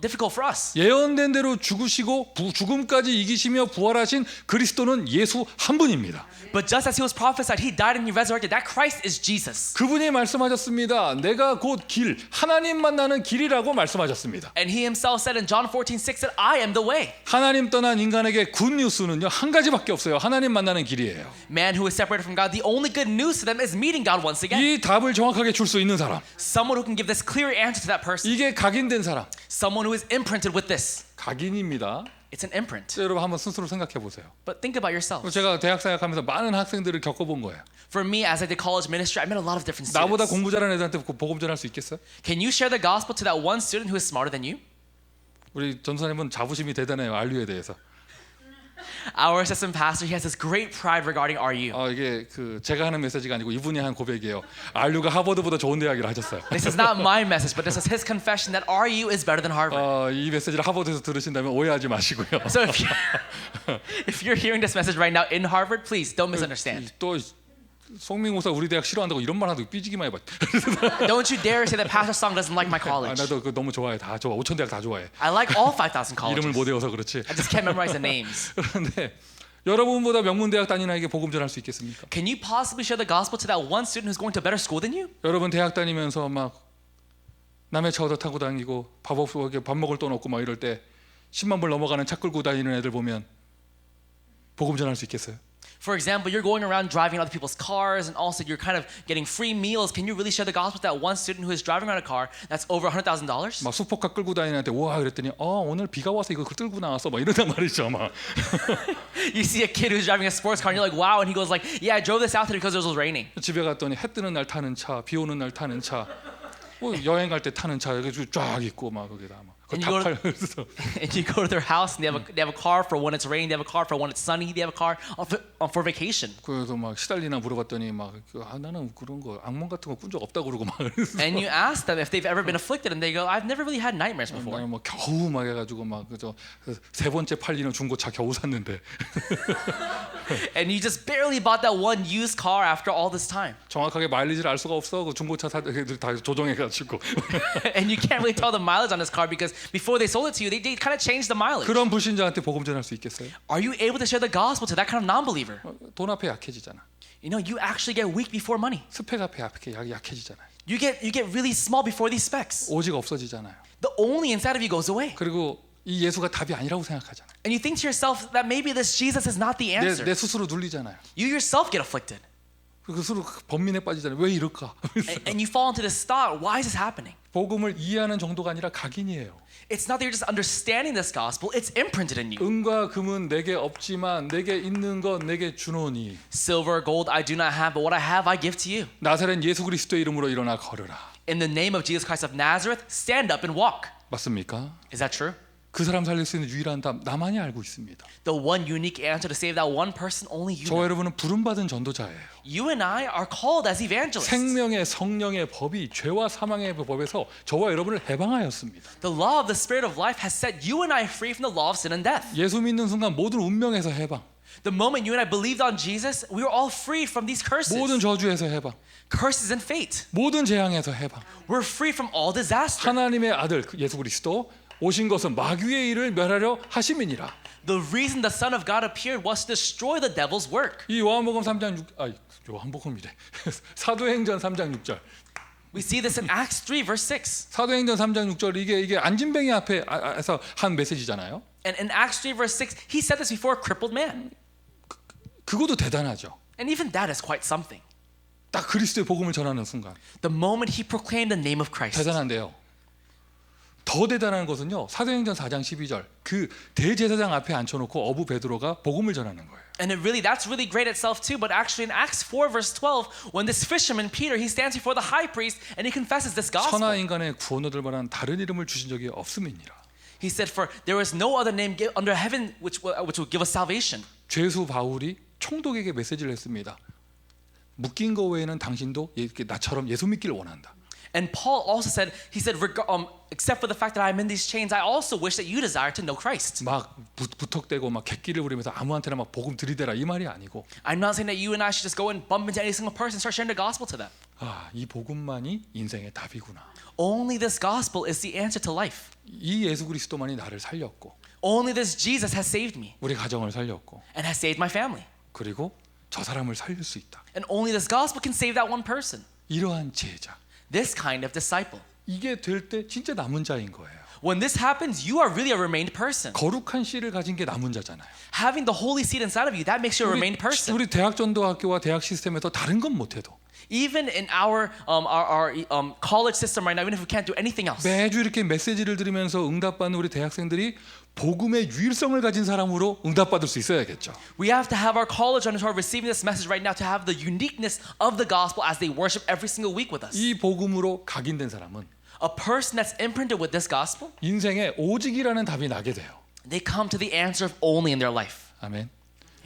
Speaker 2: difficult for us.
Speaker 1: 예언된 대로 죽으시고 죽음까지 이기시며 부활하신 그리스도는 예수 한 분입니다.
Speaker 2: But just as he was prophesied, he died and he resurrected. That Christ is Jesus.
Speaker 1: 그분이 말씀하셨습니다. 내가 곧 길, 하나님 만나는 길이라고 말씀하셨습니다.
Speaker 2: And he himself said in John 14:6 that I am the way.
Speaker 1: 하나님 떠난 인간에게 굿뉴스는요 한 가지밖에 없어요. 하나님 만나는 길이에요.
Speaker 2: Man who is separated from God, the only good news to them is meeting God once again.
Speaker 1: 이 답을 정확하게 줄 수 있는 사람,
Speaker 2: Someone who can give this clear answer to that person.
Speaker 1: 이게 각인된 사람,
Speaker 2: Someone who is imprinted with this.
Speaker 1: 각인입니다.
Speaker 2: It's an imprint.
Speaker 1: 여러분 한번 스스로 생각해 보세요.
Speaker 2: But think about yourself.
Speaker 1: 제가 대학 사역하면서 많은 학생들을 겪어본 거예요.
Speaker 2: For me, as I did college ministry, I met a lot of different
Speaker 1: 나보다
Speaker 2: students.
Speaker 1: 공부 잘하는 애들한테 복음 전할 수 있겠어요?
Speaker 2: Can you share the gospel to that one student who is smarter than you?
Speaker 1: 우리 전사님은 자부심이 대단해요. RU에 대해서.
Speaker 2: Our assistant pastor, he has this great pride regarding RU.
Speaker 1: 이게 그 제가 하는 메시지가 아니고 이분이 한 고백이에요. RU가 하버드보다 좋은 대학이라 하셨어요.
Speaker 2: This is not my message, but this is his confession that RU is better than Harvard.
Speaker 1: 이 메시지를 하버드에서 들으신다면 오해하지 마시고요.
Speaker 2: So if you're hearing this message right now in Harvard, please don't misunderstand.
Speaker 1: 또 송민 목사 우리 대학 싫어한다고 이런 말 하도 삐지기만 해봐.
Speaker 2: Don't you dare say that Pastor Song doesn't like my college.
Speaker 1: 나도 그거 너무 좋아해. 다 좋아. 5천 대학 다 좋아해.
Speaker 2: I like all 5,000
Speaker 1: 이름을
Speaker 2: colleges.
Speaker 1: 못 외워서 그렇지.
Speaker 2: I just can't memorize the names.
Speaker 1: 그런데 여러분보다 명문 대학 다니는 아이에게 복음 전할 수 있겠습니까?
Speaker 2: Can you possibly share the gospel to that one student who's going to a better school than you?
Speaker 1: 여러분 대학 다니면서 막 남의 차 얻어 타고 다니고 밥 먹을 돈 없고 막 이럴 때 10만 불 넘어가는 차 끌고 다니는 애들 보면 복음 전할 수 있겠어요?
Speaker 2: For example, you're going around driving other people's cars, and also you're kind of getting free meals. Can you really share the gospel with that one student who is driving around a car that's over $100,000?
Speaker 1: 막 슈퍼카 끌고 다니는데 와 그랬더니 오늘 비가 와서 이거 끌고 나왔어 막 이러단 말이죠 막.
Speaker 2: You see a kid who's driving a sports car, and you're like, wow, and he goes like, yeah, I drove this out there because it was raining.
Speaker 1: 집에 갔더니 해 뜨는 날 타는 차, 비 오는 날 타는 차, 뭐 여행 갈 때 타는 차 여기 쫙 있고 막 거기다 막.
Speaker 2: And
Speaker 1: 다
Speaker 2: you go to-
Speaker 1: 팔면서
Speaker 2: And you go to their house, and they have a car for when it's raining. They have a car for when it's sunny. They have a car for vacation.
Speaker 1: 그래서 막 시달리나 물어봤더니 막 나는 그런 거 악몽 같은 거 꾼 적 없다고 그러고 막 그래서
Speaker 2: And you ask them if they've ever been afflicted, and they go, I've never really had nightmares before.
Speaker 1: 나는 뭐 겨우 막 해가지고 막 그저 세 번째 팔리는 중고차 겨우 샀는데
Speaker 2: And you just barely bought that one used car after all this time.
Speaker 1: 정확하게 마일리지를 알 수가 없어. 그 중고차 사들 다 조정해가지고
Speaker 2: And you can't really tell the mileage on this car because before they sold it to you, they kind of changed the mileage.
Speaker 1: 그런 불신자한테 복음 전할 수 있겠어요?
Speaker 2: Are you able to share the gospel to that kind of non-believer?
Speaker 1: 돈 앞에 약해지잖아.
Speaker 2: You know, you actually get weak before money.
Speaker 1: 스펙 앞에 약해지잖아요.
Speaker 2: You get really small before these specs.
Speaker 1: 오직 없어지잖아요.
Speaker 2: The only inside of you goes away.
Speaker 1: 그리고 이 예수가 답이 아니라고 생각하잖아요.
Speaker 2: And you think to yourself that maybe this Jesus is not the answer.
Speaker 1: 내 스스로 눌리잖아요.
Speaker 2: You yourself get afflicted.
Speaker 1: 그 스스로 번민에 빠지잖아요. 왜 이럴까?
Speaker 2: And you fall into this thought, why is this happening?
Speaker 1: 복음을 이해하는 정도가 아니라 각인이에요.
Speaker 2: It's not that you're just understanding this gospel, it's imprinted in you.
Speaker 1: 은과 금은 내게 없지만 내게 있는 것 내게 주노니
Speaker 2: Silver, gold I do not have, but what I have I give to you.
Speaker 1: 나사렛 예수 그리스도의 이름으로 일어나 걸으라.
Speaker 2: In the name of Jesus Christ of Nazareth, stand up and walk.
Speaker 1: 맞습니까?
Speaker 2: Is that true?
Speaker 1: 그 사람 살릴 수 있는 유일한 답 나만이 알고 있습니다.
Speaker 2: The one unique answer to save that one person, only you
Speaker 1: 저
Speaker 2: know.
Speaker 1: 여러분은 부름받은 전도자예요.
Speaker 2: You and I are called as evangelists.
Speaker 1: 생명의 성령의 법이 죄와 사망의 법에서 저와 여러분을 해방하였습니다.
Speaker 2: The law of the Spirit of life has set you and I free from the law of sin and death.
Speaker 1: 예수 믿는 순간 모든 운명에서 해방,
Speaker 2: The moment you and I believed on Jesus, we were all freed from these curses.
Speaker 1: 모든 저주에서 해방,
Speaker 2: Curses and fate.
Speaker 1: 모든 재앙에서 해방.
Speaker 2: We're free from all disaster.
Speaker 1: 하나님의 아들 예수 그리스도 오신 것은 마귀의 일을 멸하려 하심이니라.
Speaker 2: The reason the Son of God appeared was to destroy the devil's work.
Speaker 1: 이 요한복음 3장 6 요한복음이래. 사도행전 3장 6절.
Speaker 2: We see this in Acts 3 verse 6.
Speaker 1: 사도행전 3장 6절 이게 안진뱅이 앞에서 한 메시지잖아요.
Speaker 2: And in Acts 3 verse 6, he said this before a crippled man.
Speaker 1: 그것도 대단하죠.
Speaker 2: And even that is quite something.
Speaker 1: 딱 그리스도의 복음을 전하는 순간
Speaker 2: The moment he proclaimed the name of Christ.
Speaker 1: 대단한데요. 더 대단한 것은요. 사도행전 4장 12절 그 대제사장 앞에 앉혀놓고 어부 베드로가 복음을 전하는 거예요.
Speaker 2: And that's really great itself too, but actually in Acts 4 verse 12, when this fisherman Peter, he stands before the high priest and he confesses this gospel.
Speaker 1: 천하 인간의 구원을 얻을 만한 다른 이름을 주신 적이 없음이니라.
Speaker 2: He said, for there is no other name under heaven which will give us salvation.
Speaker 1: 죄수 바울이 총독에게 메시지를 했습니다. 묶인 거 외에는 당신도 나처럼 예수 믿기를 원한다.
Speaker 2: And Paul also said, he said, except for the fact that I'm in these chains, I also wish that you desire to know Christ.
Speaker 1: 막 부턱대고 막 객기를 부리면서 아무한테나 막 복음 들이대라 이 말이 아니고
Speaker 2: I'm not saying that you and I should just go and bump into any single person and start sharing the gospel to them.
Speaker 1: 이 복음만이 인생의 답이구나.
Speaker 2: Only this gospel is the answer to life.
Speaker 1: 이 예수 그리스도만이 나를 살렸고
Speaker 2: Only this Jesus has saved me
Speaker 1: 우리 가정을 살렸고
Speaker 2: and has saved my family.
Speaker 1: 그리고 저 사람을 살릴 수 있다.
Speaker 2: And only this gospel can save that one person.
Speaker 1: 이러한 제자.
Speaker 2: This kind of disciple.
Speaker 1: 이게 될 때 진짜 남은 자인 거예요.
Speaker 2: When this happens, you are really a remained person.
Speaker 1: 거룩한 씨를 가진 게 남은 자잖아요.
Speaker 2: Having the Holy Seed inside of you, that makes you a remained person.
Speaker 1: 우리 대학 전도학교와 대학 시스템에서 다른 건 못해도
Speaker 2: Even in our college system right now, even if we can't do anything else,
Speaker 1: 매주 이렇게 메시지를 들으면서 응답받는 우리 대학생들이 복음의 유일성을 가진 사람으로 응답받을 수 있어야겠죠.
Speaker 2: we have to have our college students who are receiving this message right now to have the uniqueness of the gospel as they worship every single week with us.
Speaker 1: 이 복음으로 각인된 사람은
Speaker 2: A person that's imprinted with this gospel,
Speaker 1: 인생에 오직이라는 답이 나게 돼요.
Speaker 2: they come to the answer of only in their life.
Speaker 1: 아멘.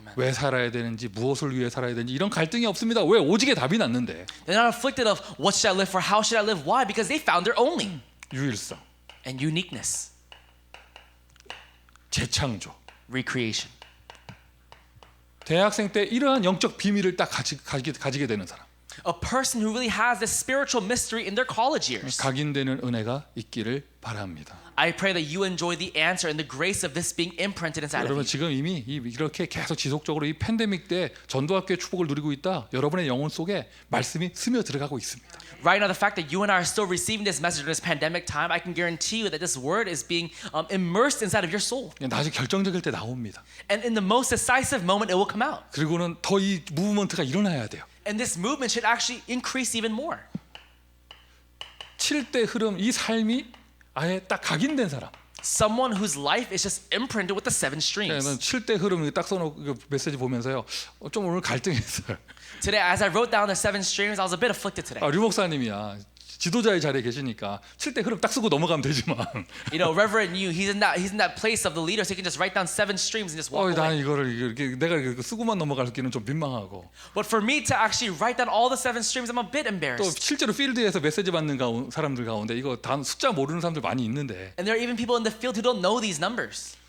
Speaker 2: Amen.
Speaker 1: 왜 살아야 되는지 무엇을 위해 살아야 되는지 이런 갈등이 없습니다. 왜 오직의 답이 났는데
Speaker 2: They're not afflicted of what should I live for, how should I live, why? Because they found their only
Speaker 1: 유일성,
Speaker 2: and uniqueness,
Speaker 1: 재창조.
Speaker 2: recreation.
Speaker 1: 대학생 때 이러한 영적 비밀을 딱 가지게 되는 사람.
Speaker 2: A person who really has this spiritual mystery in their college years.
Speaker 1: 각인되는 은혜가 있기를 바랍니다.
Speaker 2: I pray that you enjoy the answer and the grace of this being imprinted inside of
Speaker 1: 여러분
Speaker 2: you.
Speaker 1: 지금 이미 이렇게 계속 지속적으로 이 팬데믹 때 전도학교의 축복을 누리고 있다. 여러분의 영혼 속에 말씀이 스며 들어가고 있습니다.
Speaker 2: Right now, the fact that you and I are still receiving this message in this pandemic time, I can guarantee you that this word is being immersed inside of your soul.
Speaker 1: 나중에 결정적일 때 나옵니다.
Speaker 2: And in the most decisive moment, it will come out.
Speaker 1: 그리고는 더 이 무브먼트가 일어나야 돼요.
Speaker 2: And this movement should actually increase even more.
Speaker 1: 7대 흐름 이 삶이 아예 딱 각인된 사람.
Speaker 2: Someone whose life is just imprinted with the seven streams.
Speaker 1: 7대 흐름 딱 써놓고 메시지 보면서요. 좀 오늘 갈등했어요.
Speaker 2: Today, as I wrote down the seven streams, I was a bit afflicted today.
Speaker 1: 류 목사님이야. 지도자의 자리에 계시니까 7대 흐름 딱 쓰고 넘어가면 되지만
Speaker 2: You know, Reverend Yu, he's in that place of the leader, so he can just write down seven streams and just walk
Speaker 1: 나는
Speaker 2: away.
Speaker 1: 이거를 이렇게 내가 이렇게 쓰고만 넘어가기는 좀 민망하고
Speaker 2: But for me to actually write down all the seven streams, I'm a bit
Speaker 1: 또
Speaker 2: embarrassed.
Speaker 1: 실제로 필드에서 메시지 받는 사람들 가운데 이거 단 숫자 모르는 사람들 많이 있는데
Speaker 2: And there are even people in the field who don't know these numbers.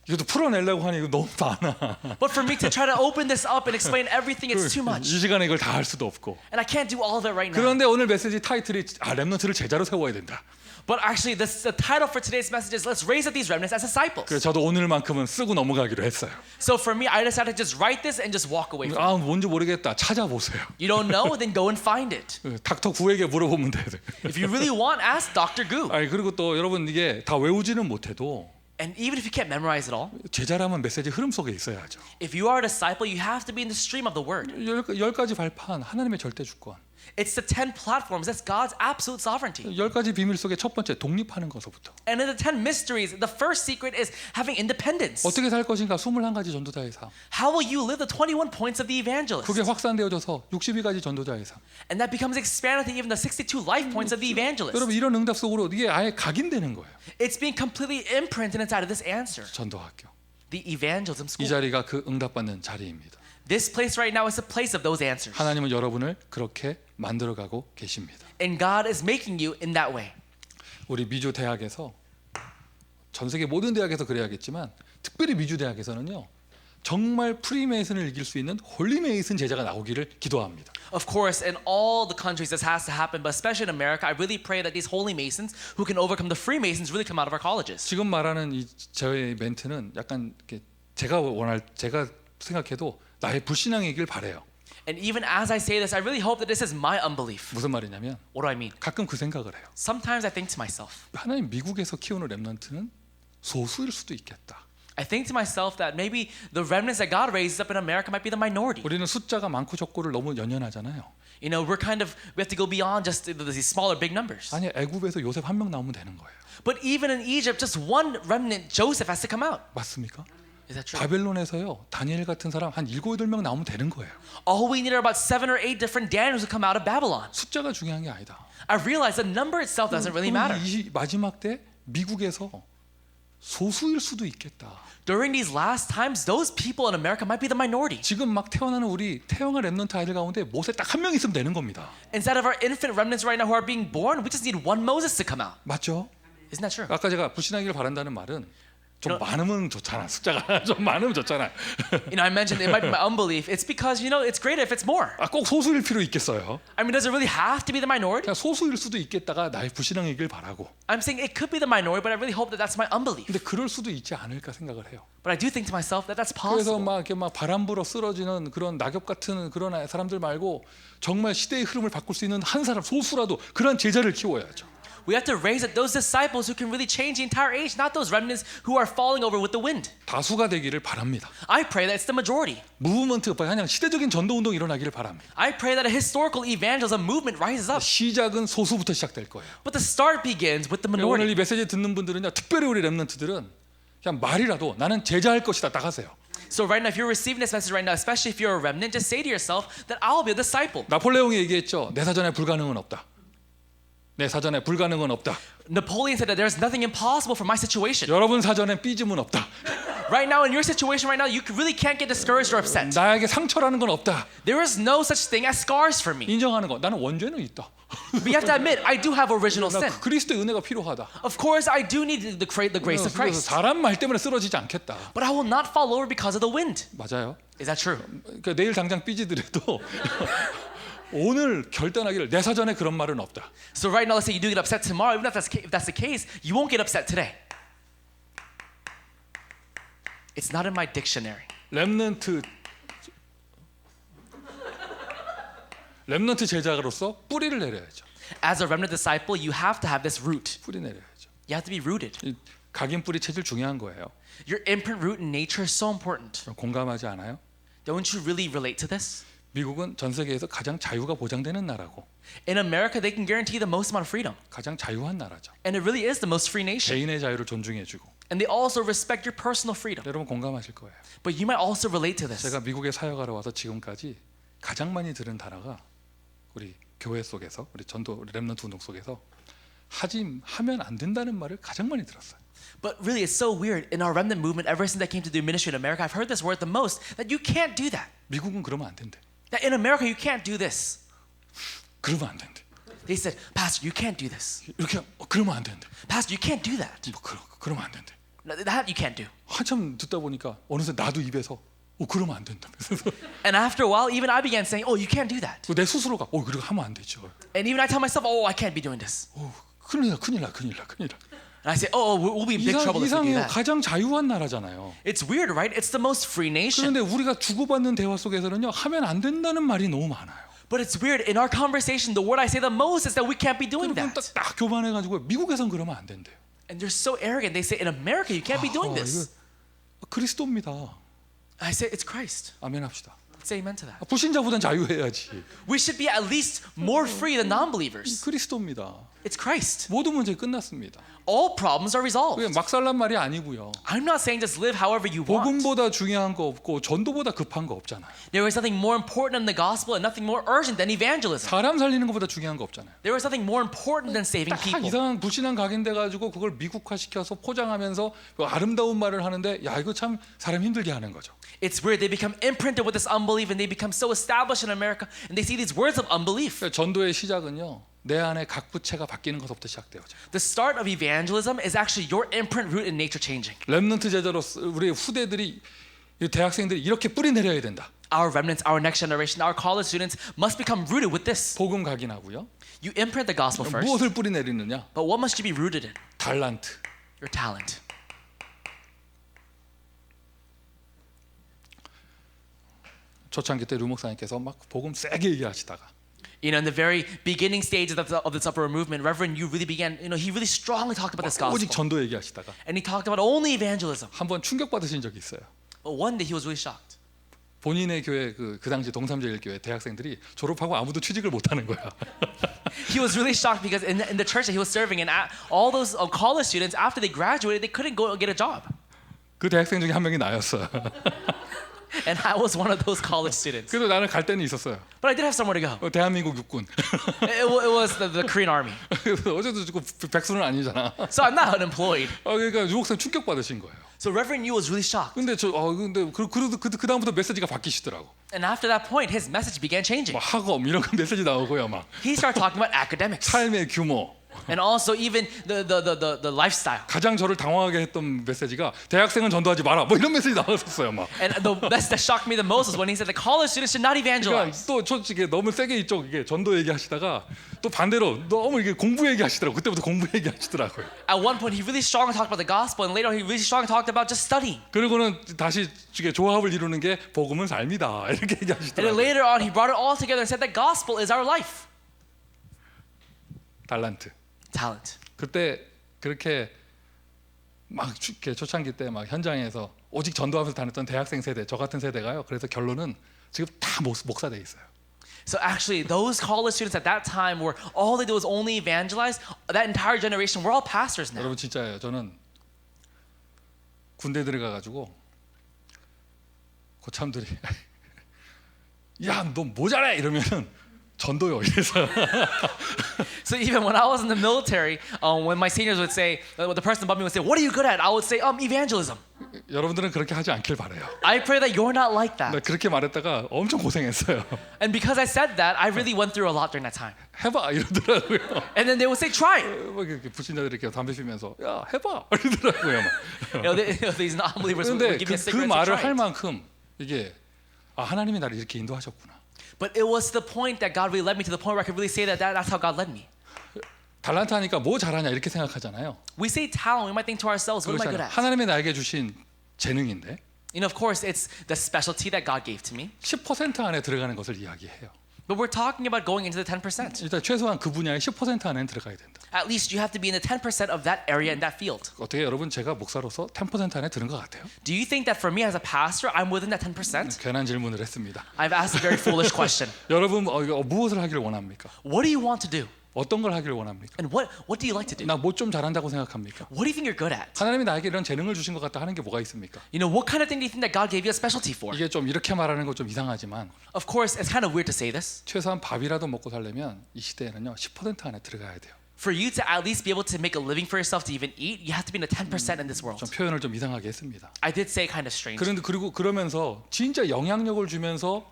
Speaker 1: 이것도 풀어내려고 하니 이거 너무 많아.
Speaker 2: But for me to try to open this up and explain everything, it's too
Speaker 1: 이
Speaker 2: much.
Speaker 1: 시간에 이걸 다 할 수도 없고.
Speaker 2: And I can't do all of it right now.
Speaker 1: 그런데 오늘 메시지 타이틀이 렘넌트를 제자로 세워야 된다.
Speaker 2: But actually, the title for today's message is Let's Raise Up These Remnants as Disciples.
Speaker 1: 그래서 저도 오늘만큼은 쓰고 넘어가기로 했어요.
Speaker 2: So for me, I decided to just write this and just walk away from it.
Speaker 1: 뭔지 모르겠다. 찾아보세요.
Speaker 2: You don't know? Then go and find it.
Speaker 1: 닥터 구에게 물어보면 돼요.
Speaker 2: If you really want, ask Dr. Gu.
Speaker 1: 그리고 또 여러분 이게 다 외우지는 못해도
Speaker 2: And even if you can't memorize it all,
Speaker 1: 제자라면 메시지 흐름 속에 있어야죠.
Speaker 2: if you are a disciple, you have to be in the stream of the word.
Speaker 1: 10가지 발판 하나님의 절대 주권.
Speaker 2: It's the 10 platforms. That's God's absolute sovereignty.
Speaker 1: 10가지 비밀 속에 첫 번째 독립하는 것부터.
Speaker 2: And in the 10 mysteries, the first secret is having independence.
Speaker 1: 어떻게 살 것인가 21가지 전도자의 삶.
Speaker 2: How will you live the 21 points of the evangelist?
Speaker 1: 그게 확산되어져서 62가지 전도자의 삶.
Speaker 2: And that becomes expanded to even the 62 life points of the evangelist.
Speaker 1: 여러분 이런 응답 속으로 이게 아예 각인되는 거예요.
Speaker 2: It's being completely imprinted inside of this answer.
Speaker 1: 전도학교.
Speaker 2: The evangelism
Speaker 1: 이
Speaker 2: school.
Speaker 1: 자리가 그 응답받는 자리입니다.
Speaker 2: This place right now is the place of those answers.
Speaker 1: 하나님은 여러분을 그렇게 만들어가고 계십니다.
Speaker 2: And God is making you in that way.
Speaker 1: 우리 미주 대학에서 전 세계 모든 대학에서 그래야겠지만 특별히 미주 대학에서는요. 정말 프리메이슨을 이길 수 있는 홀리메이슨 제자가 나오기를 기도합니다.
Speaker 2: Of course, in all the countries this has to happen, but especially in America, I really pray that these holy masons who can overcome the Freemasons really come out of our colleges.
Speaker 1: 지금 말하는 이 저의 멘트는 약간 이렇게 제가 생각해도 나의 불신앙이길 바래요.
Speaker 2: And even as I say this, I really hope that this is my unbelief.
Speaker 1: 무슨 말이냐면
Speaker 2: What do I mean?
Speaker 1: 가끔 그 생각을 해요.
Speaker 2: Sometimes I think to myself,
Speaker 1: 하나님 미국에서 키우는 렘넌트는 소수일 수도 있겠다.
Speaker 2: I think to myself that maybe the remnants that God raises up in America might be the minority.
Speaker 1: 우리는 숫자가 많고 적고를 너무 연연하잖아요.
Speaker 2: You know, we have to go beyond just these smaller big numbers.
Speaker 1: 아니 애굽에서 요셉 한 명 나오면 되는 거예요.
Speaker 2: But even in Egypt, just one remnant, Joseph, has to come out.
Speaker 1: 맞습니까?
Speaker 2: Is that true?
Speaker 1: 바벨론에서요 다니엘 같은 사람 한 7, 8명 나오면 되는 거예요.
Speaker 2: All we need are about 7 or 8 different Daniels who come out of Babylon.
Speaker 1: 숫자가 중요한 게 아니다.
Speaker 2: I realize the number itself doesn't really matter.
Speaker 1: 이 마지막 때 미국에서 소수일 수도 있겠다.
Speaker 2: During these last times, those people in America might be the minority.
Speaker 1: 지금 막 태어나는 우리 태영아 렘넌트 아이들 가운데 모세 딱 한 명 있으면 되는 겁니다.
Speaker 2: Instead of our infant remnants right now who are being born, we just need one Moses to come out.
Speaker 1: 맞죠?
Speaker 2: Isn't that true?
Speaker 1: 아까 제가 불신하기를 바란다는 말은 좀
Speaker 2: You know-
Speaker 1: 많으면 좋잖아. 숫자가 좀 많으면 좋잖아.
Speaker 2: You know, I mentioned it might be my unbelief. It's because, you know, it's greater if it's more.
Speaker 1: 꼭 소수일 필요 있겠어요.
Speaker 2: I mean, does it really have to be the minority?
Speaker 1: 그냥 소수일 수도 있겠다가 나의 불신앙이길 바라고.
Speaker 2: I'm saying it could be the minority, but I really hope that that's my unbelief.
Speaker 1: 근데 그럴 수도 있지 않을까 생각을 해요.
Speaker 2: But I do think to myself that that's
Speaker 1: 그래서
Speaker 2: possible.
Speaker 1: 막 이렇게 막 바람 불어 쓰러지는 그런 낙엽 같은 그런 사람들 말고 정말 시대의 흐름을 바꿀 수 있는 한 사람 소수라도 그런 제자를 키워야죠.
Speaker 2: We have to raise up those disciples who can really change the entire age, not those remnants who are falling over with the wind.
Speaker 1: 다수가 되기를 바랍니다.
Speaker 2: I pray that it's the majority.
Speaker 1: 무브먼트 그냥 시대적인 전도 운동이 일어나기를 바랍니다.
Speaker 2: I pray that a historical evangelism movement rises up.
Speaker 1: 시작은 소수부터 시작될 거예요.
Speaker 2: But the start begins with the
Speaker 1: 오늘
Speaker 2: minority.
Speaker 1: 이 메시지 듣는 분들은요, 특별히 우리 렘넌트들은 그냥 말이라도 나는 제자할 것이다 딱 하세요.
Speaker 2: So right now, if you're receiving this message right now, especially if you're a remnant, just say to yourself that I'll be a disciple.
Speaker 1: 나폴레옹이 얘기했죠. 내 사전에 불가능은 없다. 내 사전에 불가능은 없다.
Speaker 2: Napoleon said that there's nothing impossible for my situation.
Speaker 1: 여러분 사전에 삐짐은 없다.
Speaker 2: Right now, in your situation right now, you really can't get discouraged or upset.
Speaker 1: 나에게 상처라는 건 없다.
Speaker 2: There is no such thing as scars for me.
Speaker 1: 인정하는 거. 나는 원죄는 있다.
Speaker 2: But you have to admit, I do have original
Speaker 1: 나
Speaker 2: sin.
Speaker 1: 그리스도의 은혜가 필요하다.
Speaker 2: Of course, I do need the grace of
Speaker 1: 그래서
Speaker 2: Christ.
Speaker 1: 사람 말 때문에 쓰러지지 않겠다.
Speaker 2: But I will not fall over because of the wind.
Speaker 1: 맞아요.
Speaker 2: Is that true?
Speaker 1: 그러니까 내일 당장 삐지더라도 오늘 결단하기를 내 사전에 그런 말은 없다.
Speaker 2: So right now, let's say you do get upset tomorrow. Even if that's the case, you won't get upset today. It's not in my dictionary.
Speaker 1: 렘넌트 제자로서 뿌리를 내려야죠.
Speaker 2: As a remnant disciple, you have to have this root.
Speaker 1: 뿌리 내려야죠.
Speaker 2: You have to be rooted.
Speaker 1: 이 각인 뿌리 체질 중요한 거예요.
Speaker 2: Your imprint root in nature is so important.
Speaker 1: 공감하지 않아요?
Speaker 2: Don't you really relate to this?
Speaker 1: 미국은 전 세계에서 가장 자유가 보장되는 나라고
Speaker 2: In America, they can guarantee the most amount of freedom.
Speaker 1: 가장 자유한 나라죠.
Speaker 2: And it really is the most free nation.
Speaker 1: 개인의 자유를 존중해주고.
Speaker 2: And they also respect your personal freedom.
Speaker 1: 여러분 공감하실 거예요.
Speaker 2: But you might also relate to this.
Speaker 1: 제가 미국에 사역하러 와서 지금까지 가장 많이 들은 단어가 우리 교회 속에서 우리 전도 렘넌트 운동 속에서 하면 안 된다는 말을 가장 많이 들었어요.
Speaker 2: But really, it's so weird. In our remnant movement, ever since I came to do ministry in America, I've heard this word the most, that you can't do that.
Speaker 1: 미국은 그러면 안 된대.
Speaker 2: That in America, you can't do this.
Speaker 1: 그러면 안 된대.
Speaker 2: They said, Pastor, you can't do this.
Speaker 1: 이렇게 그러면 안 된대.
Speaker 2: Pastor, you can't do that.
Speaker 1: 뭐 그러면 안 된대.
Speaker 2: That you can't do.
Speaker 1: 한참 듣다 보니까 어느새 나도 입에서 그러면 안 된다.
Speaker 2: And after a while, even I began saying, oh, you can't do that.
Speaker 1: 내 스스로가 그렇게 하면 안 되죠.
Speaker 2: And even I tell myself, oh, I can't be doing this.
Speaker 1: 큰일 나.
Speaker 2: And I say, oh, we'll be in big trouble if we do
Speaker 1: 이상해요.
Speaker 2: that.
Speaker 1: 가장 자유한 나라잖아요.
Speaker 2: It's weird, right? It's the most free nation.
Speaker 1: 그런데 우리가 주고받는 대화 속에서는요, 하면 안 된다는 말이 너무 많아요.
Speaker 2: But it's weird. In our conversation, the word I say the most is that we can't be doing
Speaker 1: 그럼
Speaker 2: that.
Speaker 1: 딱 교만해가지고 미국에선 그러면 안 된대요.
Speaker 2: And they're so arrogant. They say, in America, you can't be doing this.
Speaker 1: 이거 그리스도입니다.
Speaker 2: I say, it's Christ.
Speaker 1: 아멘 합시다.
Speaker 2: Say amen to that.
Speaker 1: 불신자보단 자유해야지.
Speaker 2: We should be at least more free than non-believers.
Speaker 1: 그리스도입니다.
Speaker 2: It's Christ.
Speaker 1: 모든 문제 끝났습니다.
Speaker 2: All problems are resolved.
Speaker 1: 그게 막살난 말이 아니고요.
Speaker 2: I'm not saying just live however you want.
Speaker 1: 복음보다 중요한 거 없고 전도보다 급한 거 없잖아요.
Speaker 2: There is nothing more important than the gospel and nothing more urgent than evangelism.
Speaker 1: 사람 살리는 것보다 중요한 거 없잖아요.
Speaker 2: There is nothing more important than saving
Speaker 1: 다
Speaker 2: people.
Speaker 1: 이상한 불신앙 각인돼 가지고 그걸 미국화시켜서 포장하면서 아름다운 말을 하는데 야 이거 참 사람 힘들게 하는 거죠.
Speaker 2: It's weird. They become imprinted with this unbelief and they become so established in America and they see these words of unbelief.
Speaker 1: 전도의 시작은요. 내 안에 각 부채가 바뀌는 것부터 시작되어져.
Speaker 2: The start of evangelism is actually your imprint root in nature changing.
Speaker 1: 렘넌트 제자로 우리 후대들이 대학생들이 이렇게 뿌리 내려야 된다.
Speaker 2: Our remnants, our next generation, our college students must become rooted with this.
Speaker 1: 복음 각인하고요.
Speaker 2: You imprint the gospel first.
Speaker 1: 무엇을 뿌리 내리느냐?
Speaker 2: But what must you be rooted in?
Speaker 1: 달란트.
Speaker 2: Your talent.
Speaker 1: 초창기 때 류 목사님께서 막 복음 세게 얘기하시다가
Speaker 2: You know, in the very beginning stages of this upper movement, Reverend, you really began, he really strongly talked about this
Speaker 1: 오직
Speaker 2: gospel.
Speaker 1: 전도 얘기하시다가
Speaker 2: And he talked about only evangelism.
Speaker 1: 한번 충격 받으신 적이 있어요.
Speaker 2: But one day he was really shocked.
Speaker 1: 본인의 교회 그 당시 동삼제일교회 대학생들이 졸업하고 아무도 취직을 못 하는 거야.
Speaker 2: He was really shocked because in the church that he was serving, and all those college students, after they graduated, they couldn't go get a job.
Speaker 1: 그 대학생 중에 한 명이 나였어.
Speaker 2: And I was one of those college students.
Speaker 1: 그래도 나는 갈 데는 있었어요.
Speaker 2: But I did have somewhere to go.
Speaker 1: 대한민국 육군.
Speaker 2: It was the Korean army.
Speaker 1: 그래서 어제도 지금 백수는 아니잖아.
Speaker 2: So I'm not unemployed.
Speaker 1: 그러니까 유목사님 충격 받으신 거예요.
Speaker 2: So Reverend Yu was really shocked.
Speaker 1: 근데 그래도 그 다음부터 메시지가 바뀌시더라고.
Speaker 2: And after that point, his message began changing.
Speaker 1: 뭐 학업 이런 거 메시지 나오고요, 막
Speaker 2: He started talking about academics
Speaker 1: 삶의 규모.
Speaker 2: and also even the lifestyle.
Speaker 1: 가장 저를 당황하게 했던 메시지가 대학생은 전도하지 마라. 뭐 이런 메시지 나왔었어요, 막.
Speaker 2: And the best that shocked me the most was when he said the college students should not
Speaker 1: 그러니까
Speaker 2: evangelize.
Speaker 1: 또 솔직히 너무 세게 이쪽 이게 전도 얘기하시다가 또 반대로 너무 이게 공부 얘기하시더라고. 그때부터 공부 얘기하시더라고요.
Speaker 2: At one point, he really strongly talked about the gospel, and later he really strongly talked about just studying.
Speaker 1: 그리고는 다시 이게 조합을 이루는 게 복음은 삶이다 이렇게
Speaker 2: And then
Speaker 1: 얘기하시더라고요.
Speaker 2: later on, he brought it all together and said that gospel is our life.
Speaker 1: 달란트.
Speaker 2: Talent.
Speaker 1: 그때 그렇게 막 이렇게 초창기 때 막 현장에서 오직 전도하면서 다녔던 대학생 세대, 저 같은 세대가요. 그래서 결론은 지금 다 목사 돼 있어요.
Speaker 2: So actually, those college students at that time were all they did was only evangelize. That entire generation, we're all pastors now.
Speaker 1: 여러분 진짜예요. 저는 군대 들어가가지고 고참들이 야, 너 모자래 이러면은 전도요 이래서.
Speaker 2: So even when I was in the military, when my seniors would say, the person above me would say, "What are you good at?" I would say, "Evangelism."
Speaker 1: 여러분들은 그렇게 하지 않길 바래요.
Speaker 2: I pray that you're not like
Speaker 1: 나
Speaker 2: that.
Speaker 1: 그렇게 말했다가 엄청 고생했어요.
Speaker 2: And because I said that, I really went through a lot during that time.
Speaker 1: 해봐 이러더라고요.
Speaker 2: And then they would say, "Try."
Speaker 1: 막 이렇게 불신자들이 이렇게 담배 피면서 야 해봐 이러더라고요. 막.
Speaker 2: These non-believers would
Speaker 1: 그런데
Speaker 2: give me a
Speaker 1: 그
Speaker 2: cigarette and
Speaker 1: 말을
Speaker 2: say,
Speaker 1: 할
Speaker 2: "Try it."
Speaker 1: 만큼 이게 아 하나님이 나를 이렇게 인도하셨구나.
Speaker 2: But it was the point that God really led me to the point where I could really say that's how God led me.
Speaker 1: 달란트 하니까 뭐 잘하냐 이렇게 생각하잖아요.
Speaker 2: We say talent, we might think to ourselves, what am I good
Speaker 1: 그렇잖아요.
Speaker 2: at?
Speaker 1: 하나님이 나에게 주신 재능인데
Speaker 2: You know, of course, it's the specialty that God gave to me.
Speaker 1: 10% 안에 들어가는 것을 이야기해요.
Speaker 2: But we're talking about going into the 10%.
Speaker 1: 일단 최소한 그 분야의 10% 안에는 들어가야 된다.
Speaker 2: At least you have to be in the 10% of that area in that field.
Speaker 1: 어떻게 여러분 제가 목사로서 10% 안에 드는 것 같아요?
Speaker 2: Do you think that for me as a pastor, I'm within that 10%?
Speaker 1: 괜한 질문을 했습니다.
Speaker 2: I've asked a very foolish question.
Speaker 1: 여러분 이거 무엇을 하기를 원합니까?
Speaker 2: What do you want to do?
Speaker 1: 어떤 걸 하기를 원합니까?
Speaker 2: And what do you like to do?
Speaker 1: 나 뭐 좀 잘한다고 생각합니까?
Speaker 2: What do you think you're good at?
Speaker 1: 하나님이 나에게 이런 재능을 주신 것 같다 하는 게 뭐가 있습니까?
Speaker 2: You know, what kind of thing do you think that God gave you a specialty for?
Speaker 1: 이게 좀 이렇게 말하는 거 좀 이상하지만
Speaker 2: Of course, it's kind of weird to say this.
Speaker 1: 최소한 밥이라도 먹고 살려면 이 시대에는요 10% 안에 들어가야 돼요.
Speaker 2: For you to at least be able to make a living for yourself to even eat, you have to be in the 10% in this world.
Speaker 1: 좀 표현을 좀 이상하게 했습니다.
Speaker 2: I did say kind of strange.
Speaker 1: 그런데 그리고 그러면서 진짜 영향력을 주면서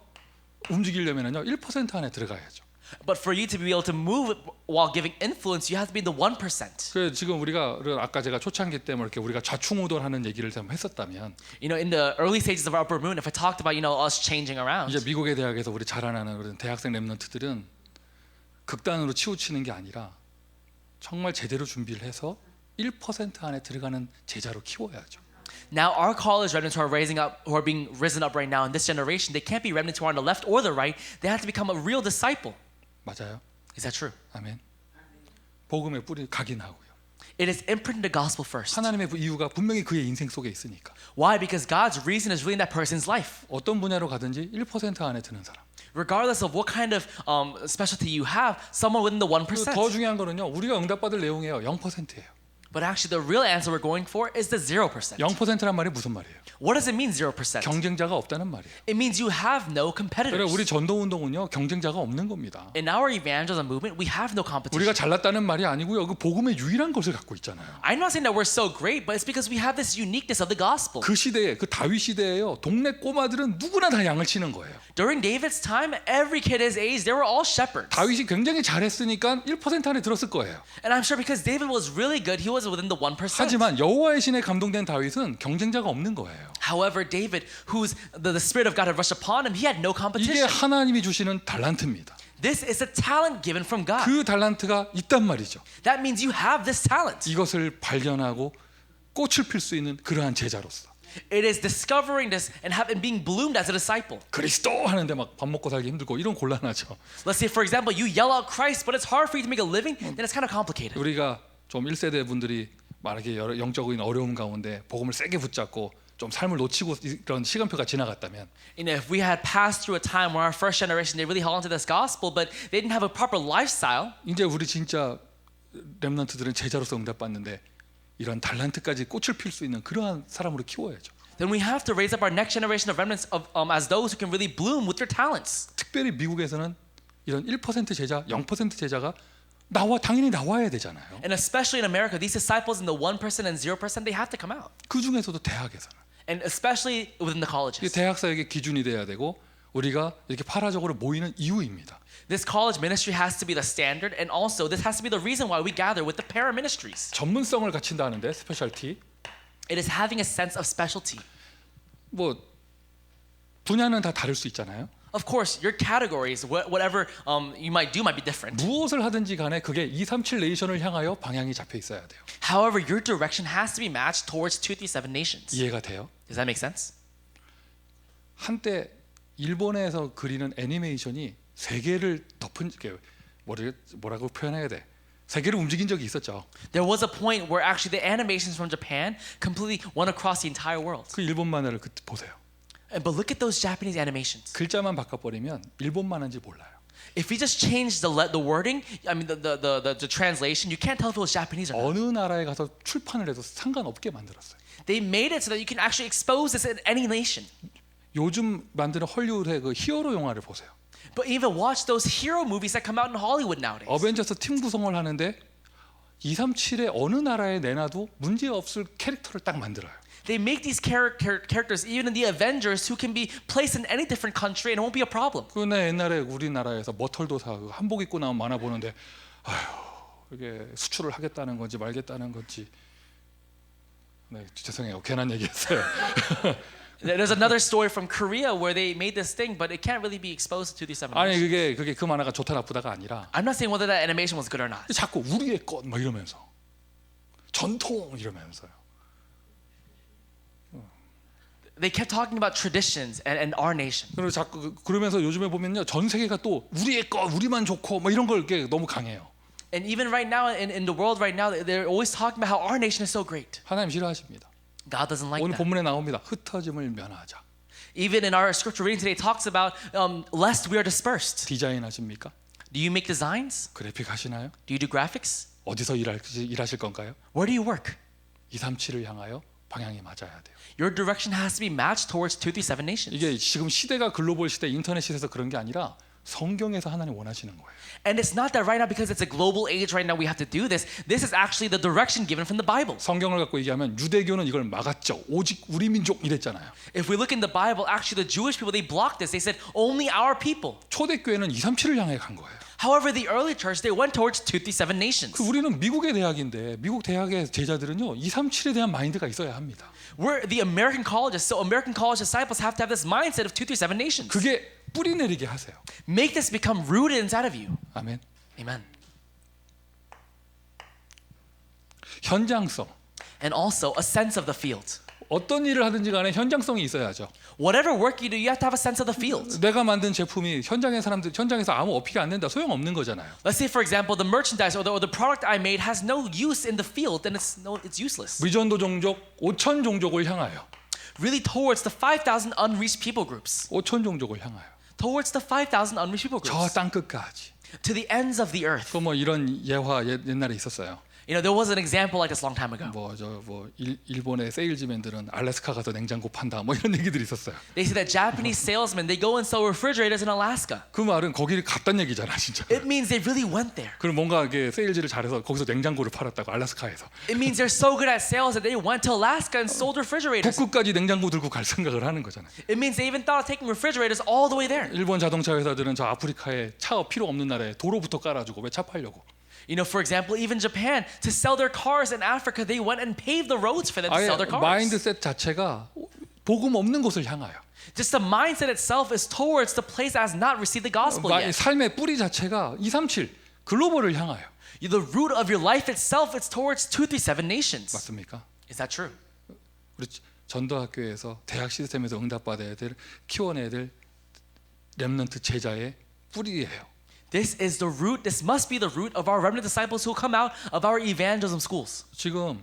Speaker 1: 움직이려면요 1% 안에 들어가야죠.
Speaker 2: But for you to be able to move while giving influence, you have to be in the 1%.
Speaker 1: 그 지금 우리가 아까 제가 초창기 때 이렇게 우리가 좌충우돌하는 얘기를 좀 했었다면
Speaker 2: You know, in the early stages of Upper Moon, if I talked about, us changing around,
Speaker 1: 이제 미국의 대학에서 우리 자라나는 그런 대학생 랩런트들은 극단으로 치우치는 게 아니라 정말 제대로 준비를 해서 1% 안에 들어가는 제자로 키워야죠.
Speaker 2: now our college remnants who are being risen up right now in this generation, they can't be remnants who are on the left or the right. They have to become a real disciple.
Speaker 1: 맞아요.
Speaker 2: Is that true?
Speaker 1: 아멘. 복음의 뿌리 각인하고요.
Speaker 2: It is imprinted the gospel first.
Speaker 1: 하나님의 이유가 분명히 그의 인생 속에 있으니까.
Speaker 2: Why? Because God's reason is really in that person's life.
Speaker 1: 어떤 분야로 가든지 1% 안에 드는 사람.
Speaker 2: Regardless of what kind of specialty you have, someone within the 1%.
Speaker 1: 더 중요한 거는요. 우리가 응답받을 내용이에요. 0%예요.
Speaker 2: But actually, the real answer we're going for is the 0%.
Speaker 1: 0%란 말이 무슨 말이에요?
Speaker 2: What does it mean, 0%?
Speaker 1: 경쟁자가 없다는 말이에요.
Speaker 2: It means you have no
Speaker 1: 그래
Speaker 2: competitors.
Speaker 1: 우리 전도 운동은요. 경쟁자가 없는 겁니다.
Speaker 2: In our evangelism movement, we have no
Speaker 1: 우리가
Speaker 2: competition.
Speaker 1: 잘났다는 말이 아니고요. 그 복음의 유일한 것을 갖고 있잖아요.
Speaker 2: I'm not saying that we're so great, but it's because we have this uniqueness of the gospel.
Speaker 1: 그 시대에 그 다윗 시대에요. 동네 꼬마들은 누구나 다 양을 치는 거예요.
Speaker 2: During David's time, every kid his age, they were all shepherds.
Speaker 1: 다윗이 굉장히 잘했으니까 1% 안에 들었을 거예요.
Speaker 2: And I'm sure because David was really good, he was within the 1%.
Speaker 1: 하지만 여호와의 신에 감동된 다윗은 경쟁자가 없는 거예요.
Speaker 2: However, David, whose the Spirit of God had rushed upon him, he had no
Speaker 1: 이게
Speaker 2: competition.
Speaker 1: 하나님이 주시는 달란트입니다.
Speaker 2: This is a talent given from God.
Speaker 1: 그 달란트가 있단 말이죠.
Speaker 2: That means you have this talent.
Speaker 1: 이것을 발견하고 꽃을 필 수 있는 그러한 제자로서
Speaker 2: It is discovering this and being bloomed as a disciple.
Speaker 1: 그리스도 하는데 막 밥 먹고 살기 힘들고 이런 곤란하죠.
Speaker 2: Let's say, for example, you yell out Christ, but it's hard for you to make a living, then it's kind of complicated.
Speaker 1: 우리가 좀 1세대 분들이 말하기 영적인 어려움 가운데 복음을 세게 붙잡고 좀 삶을 놓치고 이런 시간표가 지나갔다면
Speaker 2: You know, if we had passed through a time where our first generation, they really held onto this gospel, but they didn't have a proper lifestyle,
Speaker 1: 이제 우리 진짜 렘넌트들은 제자로서 응답받는데 이런 달란트까지 꽃을 필 수 있는 그러한 사람으로 키워야죠.
Speaker 2: then we have to raise up our next generation of remnants as those who can really bloom with their talents.
Speaker 1: 특별히 미국에서는 이런 1% 제자, 0% 제자가 당연히 나와야 되잖아요.
Speaker 2: And especially in America, these disciples in the 1% and 0%, they have to come out.
Speaker 1: 그 중에서도 대학에서는
Speaker 2: And especially within the
Speaker 1: 이게
Speaker 2: colleges.
Speaker 1: 대학사역의 기준이 돼야 되고 우리가 이렇게 파라적으로 모이는 이유입니다.
Speaker 2: This college ministry has to be the standard, and also this has to be the reason why we gather with the para ministries.
Speaker 1: 전문성을 갖춘다는데 스페셜티
Speaker 2: It is having a sense of specialty.
Speaker 1: 뭐 분야는 다 다를 수 있잖아요.
Speaker 2: Of course, your categories, whatever you might do, might be different.
Speaker 1: 무엇을 하든지 간에 그게 237 네이션을 향하여 방향이 잡혀 있어야 돼요.
Speaker 2: However, your direction has to be matched towards 237 nations.
Speaker 1: 이해가 돼요?
Speaker 2: Does that make sense?
Speaker 1: 한때 일본에서 그리는 애니메이션이 세계를 덮은 게 뭐라고 표현해야 돼? 세계를 움직인 적이 있었죠.
Speaker 2: There was a point where actually the animations from Japan completely went across the entire world.
Speaker 1: 그 일본 만화를 보세요.
Speaker 2: But look at those Japanese animations.
Speaker 1: 글자만 바꿔버리면 일본 만화인지 몰라요.
Speaker 2: If we just change the wording, I mean the translation, you can't tell if it was Japanese or not.
Speaker 1: 어느 나라에 가서 출판을 해도 상관없게 만들었어요.
Speaker 2: They made it so that you can actually expose this in any nation.
Speaker 1: 요즘 만드는 헐리우드의 그 히어로 영화를 보세요.
Speaker 2: But even watch those hero movies that come out in Hollywood nowadays.
Speaker 1: 어벤져스 팀 구성을 하는데 237의 어느 나라에 내놔도 문제 없을 캐릭터를 딱 만들어요.
Speaker 2: They make these characters even in the Avengers who can be placed in any different country and it won't be a problem.
Speaker 1: 그나 옛날에 우리나라에서 머털도사 한복 입고 나온 만화 보는데 아휴 이게 수출을 하겠다는 건지 말겠다는 건지 네 죄송해요 괜한 얘기했어요.
Speaker 2: There's another story from Korea where they made this thing, but it can't really be exposed to 237
Speaker 1: 아니
Speaker 2: nations.
Speaker 1: 그게 그 만화가 좋다 나쁘다가 아니라
Speaker 2: I'm not saying whether that animation was good or not.
Speaker 1: 자꾸 우리의 것 막 이러면서 전통 이러면서요.
Speaker 2: They kept talking about traditions and our nation.
Speaker 1: 그리고 자꾸 그러면서 요즘에 보면요 전 세계가 또 우리의 것 우리만 좋고 뭐 이런 걸 이렇게 너무 강해요.
Speaker 2: And even right now in the world right now, they're always talking about how our nation is so great.
Speaker 1: 하나님 싫어하십니다.
Speaker 2: God doesn't like
Speaker 1: 오늘
Speaker 2: that.
Speaker 1: 본문에 나옵니다. 흩어짐을 면하자.
Speaker 2: Even in our scripture reading today, it talks about lest we are dispersed.
Speaker 1: 디자인 하십니까?
Speaker 2: Do you make designs?
Speaker 1: 그래픽 하시나요?
Speaker 2: Do you do graphics?
Speaker 1: 어디서 일하실 건가요?
Speaker 2: Where do you work?
Speaker 1: 237을 향하여 방향이 맞아야 돼요.
Speaker 2: Your direction has to be matched towards 237 nations.
Speaker 1: 이게 지금 시대가 글로벌 시대, 인터넷 시대에서 그런 게 아니라 성경에서 하나님 원하시는 거예요.
Speaker 2: And it's not that right now because it's a global age right now we have to do this. This is actually the direction given from the Bible.
Speaker 1: 성경을 갖고 얘기하면 유대교는 이걸 막았죠. 오직 우리 민족 이랬잖아요.
Speaker 2: If we look in the Bible, actually the Jewish people, they blocked this. They said only our people.
Speaker 1: 초대교회는 237을 향해 간 거예요.
Speaker 2: However, the early church, they went towards 237 nations.
Speaker 1: 그 우리는 미국의 대학인데 미국 대학의 제자들은요 237에 대한 마인드가 있어야 합니다.
Speaker 2: We're the American colleges, so American college disciples have to have this mindset of 237 nations.
Speaker 1: 그게 뿌리 내리게 하세요.
Speaker 2: Make this become rooted inside of you.
Speaker 1: 아멘.
Speaker 2: Amen.
Speaker 1: 현장성.
Speaker 2: And also a sense of the field.
Speaker 1: 어떤 일을 하든지 간에 현장성이 있어야죠.
Speaker 2: Whatever work you do, you have to have a sense of the field.
Speaker 1: 내가 만든 제품이 현장에서 아무 어필이 안 된다. 소용없는 거잖아요.
Speaker 2: Let's say, for example, the merchandise or the product I made has no use in the field, then it's useless.
Speaker 1: 미전도 종족 5천 종족을 향하여.
Speaker 2: Really towards the 5,000 unreached people groups.
Speaker 1: 5천 종족을 향하여.
Speaker 2: Towards the 5,000 unreached people
Speaker 1: 저
Speaker 2: groups.
Speaker 1: 땅 끝까지.
Speaker 2: To the ends of the earth.
Speaker 1: 그 뭐 이런 예화 옛날에 있었어요.
Speaker 2: You know, there was an example like this long time ago.
Speaker 1: 일본의 세일즈맨들은 알래스카 가서 냉장고 판다. 뭐 이런 얘기들이 있었어요.
Speaker 2: They say that Japanese salesmen, they go and sell refrigerators in Alaska.
Speaker 1: 그 말은 거기를 갔단 얘기잖아, 진짜.
Speaker 2: It means they really went there.
Speaker 1: 그럼 뭔가 이게 세일즈를 잘해서 거기서 냉장고를 팔았다고 알래스카에서.
Speaker 2: It means they're so good at sales that they went to Alaska and sold refrigerators.
Speaker 1: 북극까지 냉장고 들고 갈 생각을 하는 거잖아요.
Speaker 2: It means they even thought of taking refrigerators all the way there.
Speaker 1: 일본 자동차 회사들은 저 아프리카에 차 필요 없는 나라에 도로부터 깔아주고 왜 차 팔려고?
Speaker 2: You know, for example, even Japan, to sell their cars in Africa, they went and paved the roads for them to
Speaker 1: 아예
Speaker 2: sell their cars.
Speaker 1: 마인드셋 자체가 복음 없는 곳을 향하여.
Speaker 2: Just the mindset itself is towards the place that has not received the gospel yet.
Speaker 1: 삶의 뿌리 자체가 237 글로벌을 향하여.
Speaker 2: The root of your life itself is towards 237 nations.
Speaker 1: 맞습니까?
Speaker 2: Is that true?
Speaker 1: 우리 전도학교에서 대학 시스템에서 응답받아야 될 키워내야 될 렘넌트 제자의 뿌리예요.
Speaker 2: This is the root. This must be the root of our remnant disciples who come out of our evangelism schools.
Speaker 1: 지금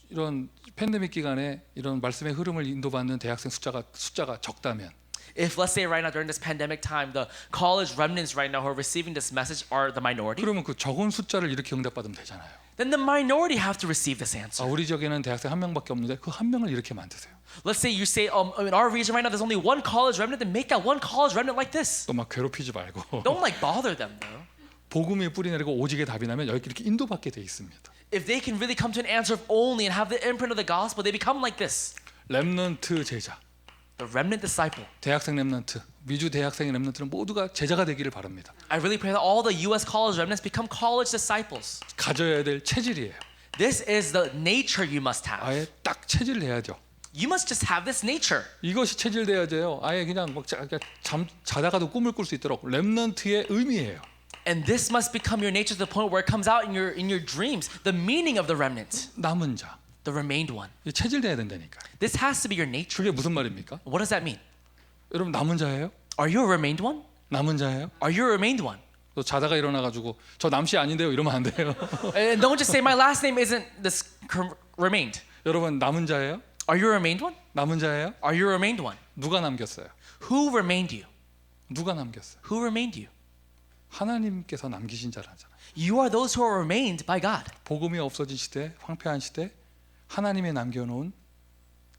Speaker 1: 이런 팬데믹 기간에 이런 말씀의 흐름을 인도받는 대학생 숫자가 적다면
Speaker 2: If let's say right now during this pandemic time, the college remnants right now who are receiving this message are the minority,
Speaker 1: 그러면 그 적은 숫자를 이렇게 응답받으면 되잖아요.
Speaker 2: then the minority have to receive this answer.
Speaker 1: 우리 지역에는 대학생 한 명밖에 없는데 그 한 명을 이렇게 만드세요.
Speaker 2: Let's say you say in our region right now there's only one college remnant, then make that one college remnant like this.
Speaker 1: 또 막 괴롭히지 말고
Speaker 2: Don't like bother them though.
Speaker 1: 복음의 뿌리 내리고 오직의 답이 나면 여기 이렇게 인도받게 돼 있습니다.
Speaker 2: If they can really come to an answer of only and have the imprint of the gospel, they become like this.
Speaker 1: 렘넌트 제자,
Speaker 2: The remnant disciple.
Speaker 1: 대학생 렘넌트, 미주 대학생 렘넌트는 모두가 제자가 되기를 바랍니다.
Speaker 2: I really pray that all the U.S. college remnants become college disciples.
Speaker 1: 가져야 될 체질이에요.
Speaker 2: This is the nature you must have.
Speaker 1: 아예 딱 체질을 해야죠.
Speaker 2: You must just have this nature.
Speaker 1: 이것이 체질돼야죠. 아예 그냥 막 자다가도 꿈을 꿀 수 있도록 렘넌트의 의미예요.
Speaker 2: And this must become your nature to the point where it comes out in your dreams. The meaning of the remnant,
Speaker 1: 남은 자,
Speaker 2: the remained one.
Speaker 1: 이 체질돼야 된다니까.
Speaker 2: This has to be your nature.
Speaker 1: 그게 무슨 말입니까?
Speaker 2: What does that mean?
Speaker 1: 여러분 남은 자예요?
Speaker 2: Are you a remained one?
Speaker 1: 남은 자예요?
Speaker 2: Are you a remained one?
Speaker 1: 또 자다가 일어나가지고 저 남씨 아닌데요 이러면 안 돼요.
Speaker 2: And don't just say my last name isn't this remained.
Speaker 1: 여러분 남은 자예요?
Speaker 2: Are you a remained one?
Speaker 1: 남은 자예요?
Speaker 2: Are you a remained one?
Speaker 1: 누가 남겼어요?
Speaker 2: Who remained you?
Speaker 1: 누가 남겼어요?
Speaker 2: Who remained you?
Speaker 1: 하나님께서 남기신 자라잖아요.
Speaker 2: You are those who are remained by God.
Speaker 1: 복음이 없어진 시대, 황폐한 시대, 하나님이 남겨놓은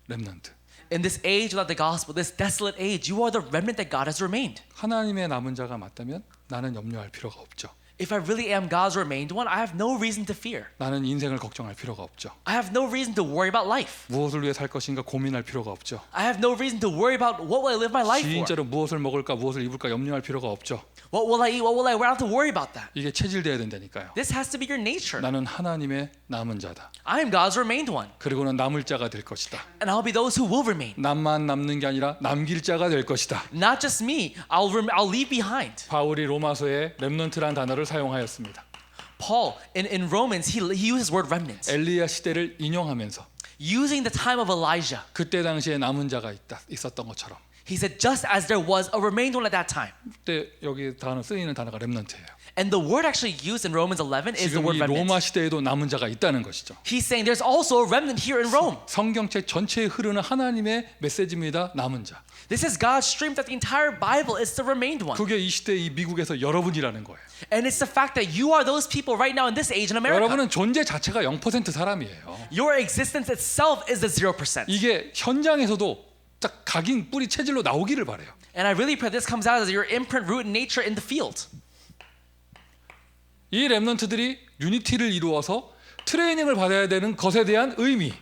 Speaker 1: 렘넌트.
Speaker 2: In this age without the gospel, this desolate age, you are the remnant that God has remained.
Speaker 1: 하나님의 남은 자가 맞다면 나는 염려할 필요가 없죠.
Speaker 2: If I really am God's remained one, I have no reason to fear.
Speaker 1: 나는 인생을 걱정할 필요가 없죠.
Speaker 2: I have no reason to worry about life.
Speaker 1: 무엇을 위해 살 것인가 고민할 필요가 없죠.
Speaker 2: I have no reason to worry about what will I live my life for.
Speaker 1: 진짜로 무엇을 먹을까 무엇을 입을까 염려할 필요가 없죠.
Speaker 2: What will I eat? What will I wear? I don't have to worry about that.
Speaker 1: 이게 체질돼야 된다니까요.
Speaker 2: This has to be your nature.
Speaker 1: 나는 하나님의 남은 자다.
Speaker 2: I am God's remained one,
Speaker 1: 그리고는 남을 자가 될 것이다.
Speaker 2: and I'll be those who will remain.
Speaker 1: 남만 남는 게 아니라 남길 자가 될 것이다.
Speaker 2: Not just me, I'll leave behind.
Speaker 1: 바울이 로마서에 렘넌트란 단어를 사용하였습니다.
Speaker 2: Paul in Romans he uses word remnants,
Speaker 1: 엘리야 시대를 인용하면서
Speaker 2: using the time of Elijah.
Speaker 1: 그때 당시에 남은 자가 있었던 것처럼
Speaker 2: He said just as there was a remained one at that time.
Speaker 1: 그때 여기 단어 쓰이는 단어가 렘넌트예요.
Speaker 2: And the word actually used in Romans 11 is the
Speaker 1: 지금
Speaker 2: word
Speaker 1: 이
Speaker 2: remnant.
Speaker 1: 로마 시대에도 남은 자가 있다는 것이죠.
Speaker 2: He's saying there's also a remnant here in Rome.
Speaker 1: 성경책 전체에 흐르는 하나님의 메시지입니다. 남은 자.
Speaker 2: This is God's stream that the entire Bible is the remained one.
Speaker 1: 그게 이 시대 이 미국에서 여러분이라는 거예요.
Speaker 2: And it's the fact that you are those people right now in this age in America.
Speaker 1: 여러분은 존재 자체가 0% 사람이에요.
Speaker 2: Your existence itself is the 0%.
Speaker 1: 이게 현장에서도 딱 각인 뿌리 체질로 나오기를 바래요.
Speaker 2: And I really pray this comes out as your imprint, root, and nature in the field.
Speaker 1: 이 렘넌트들이 유니티를 이루어서 트레이닝을 받아야 되는 것에 대한 의미,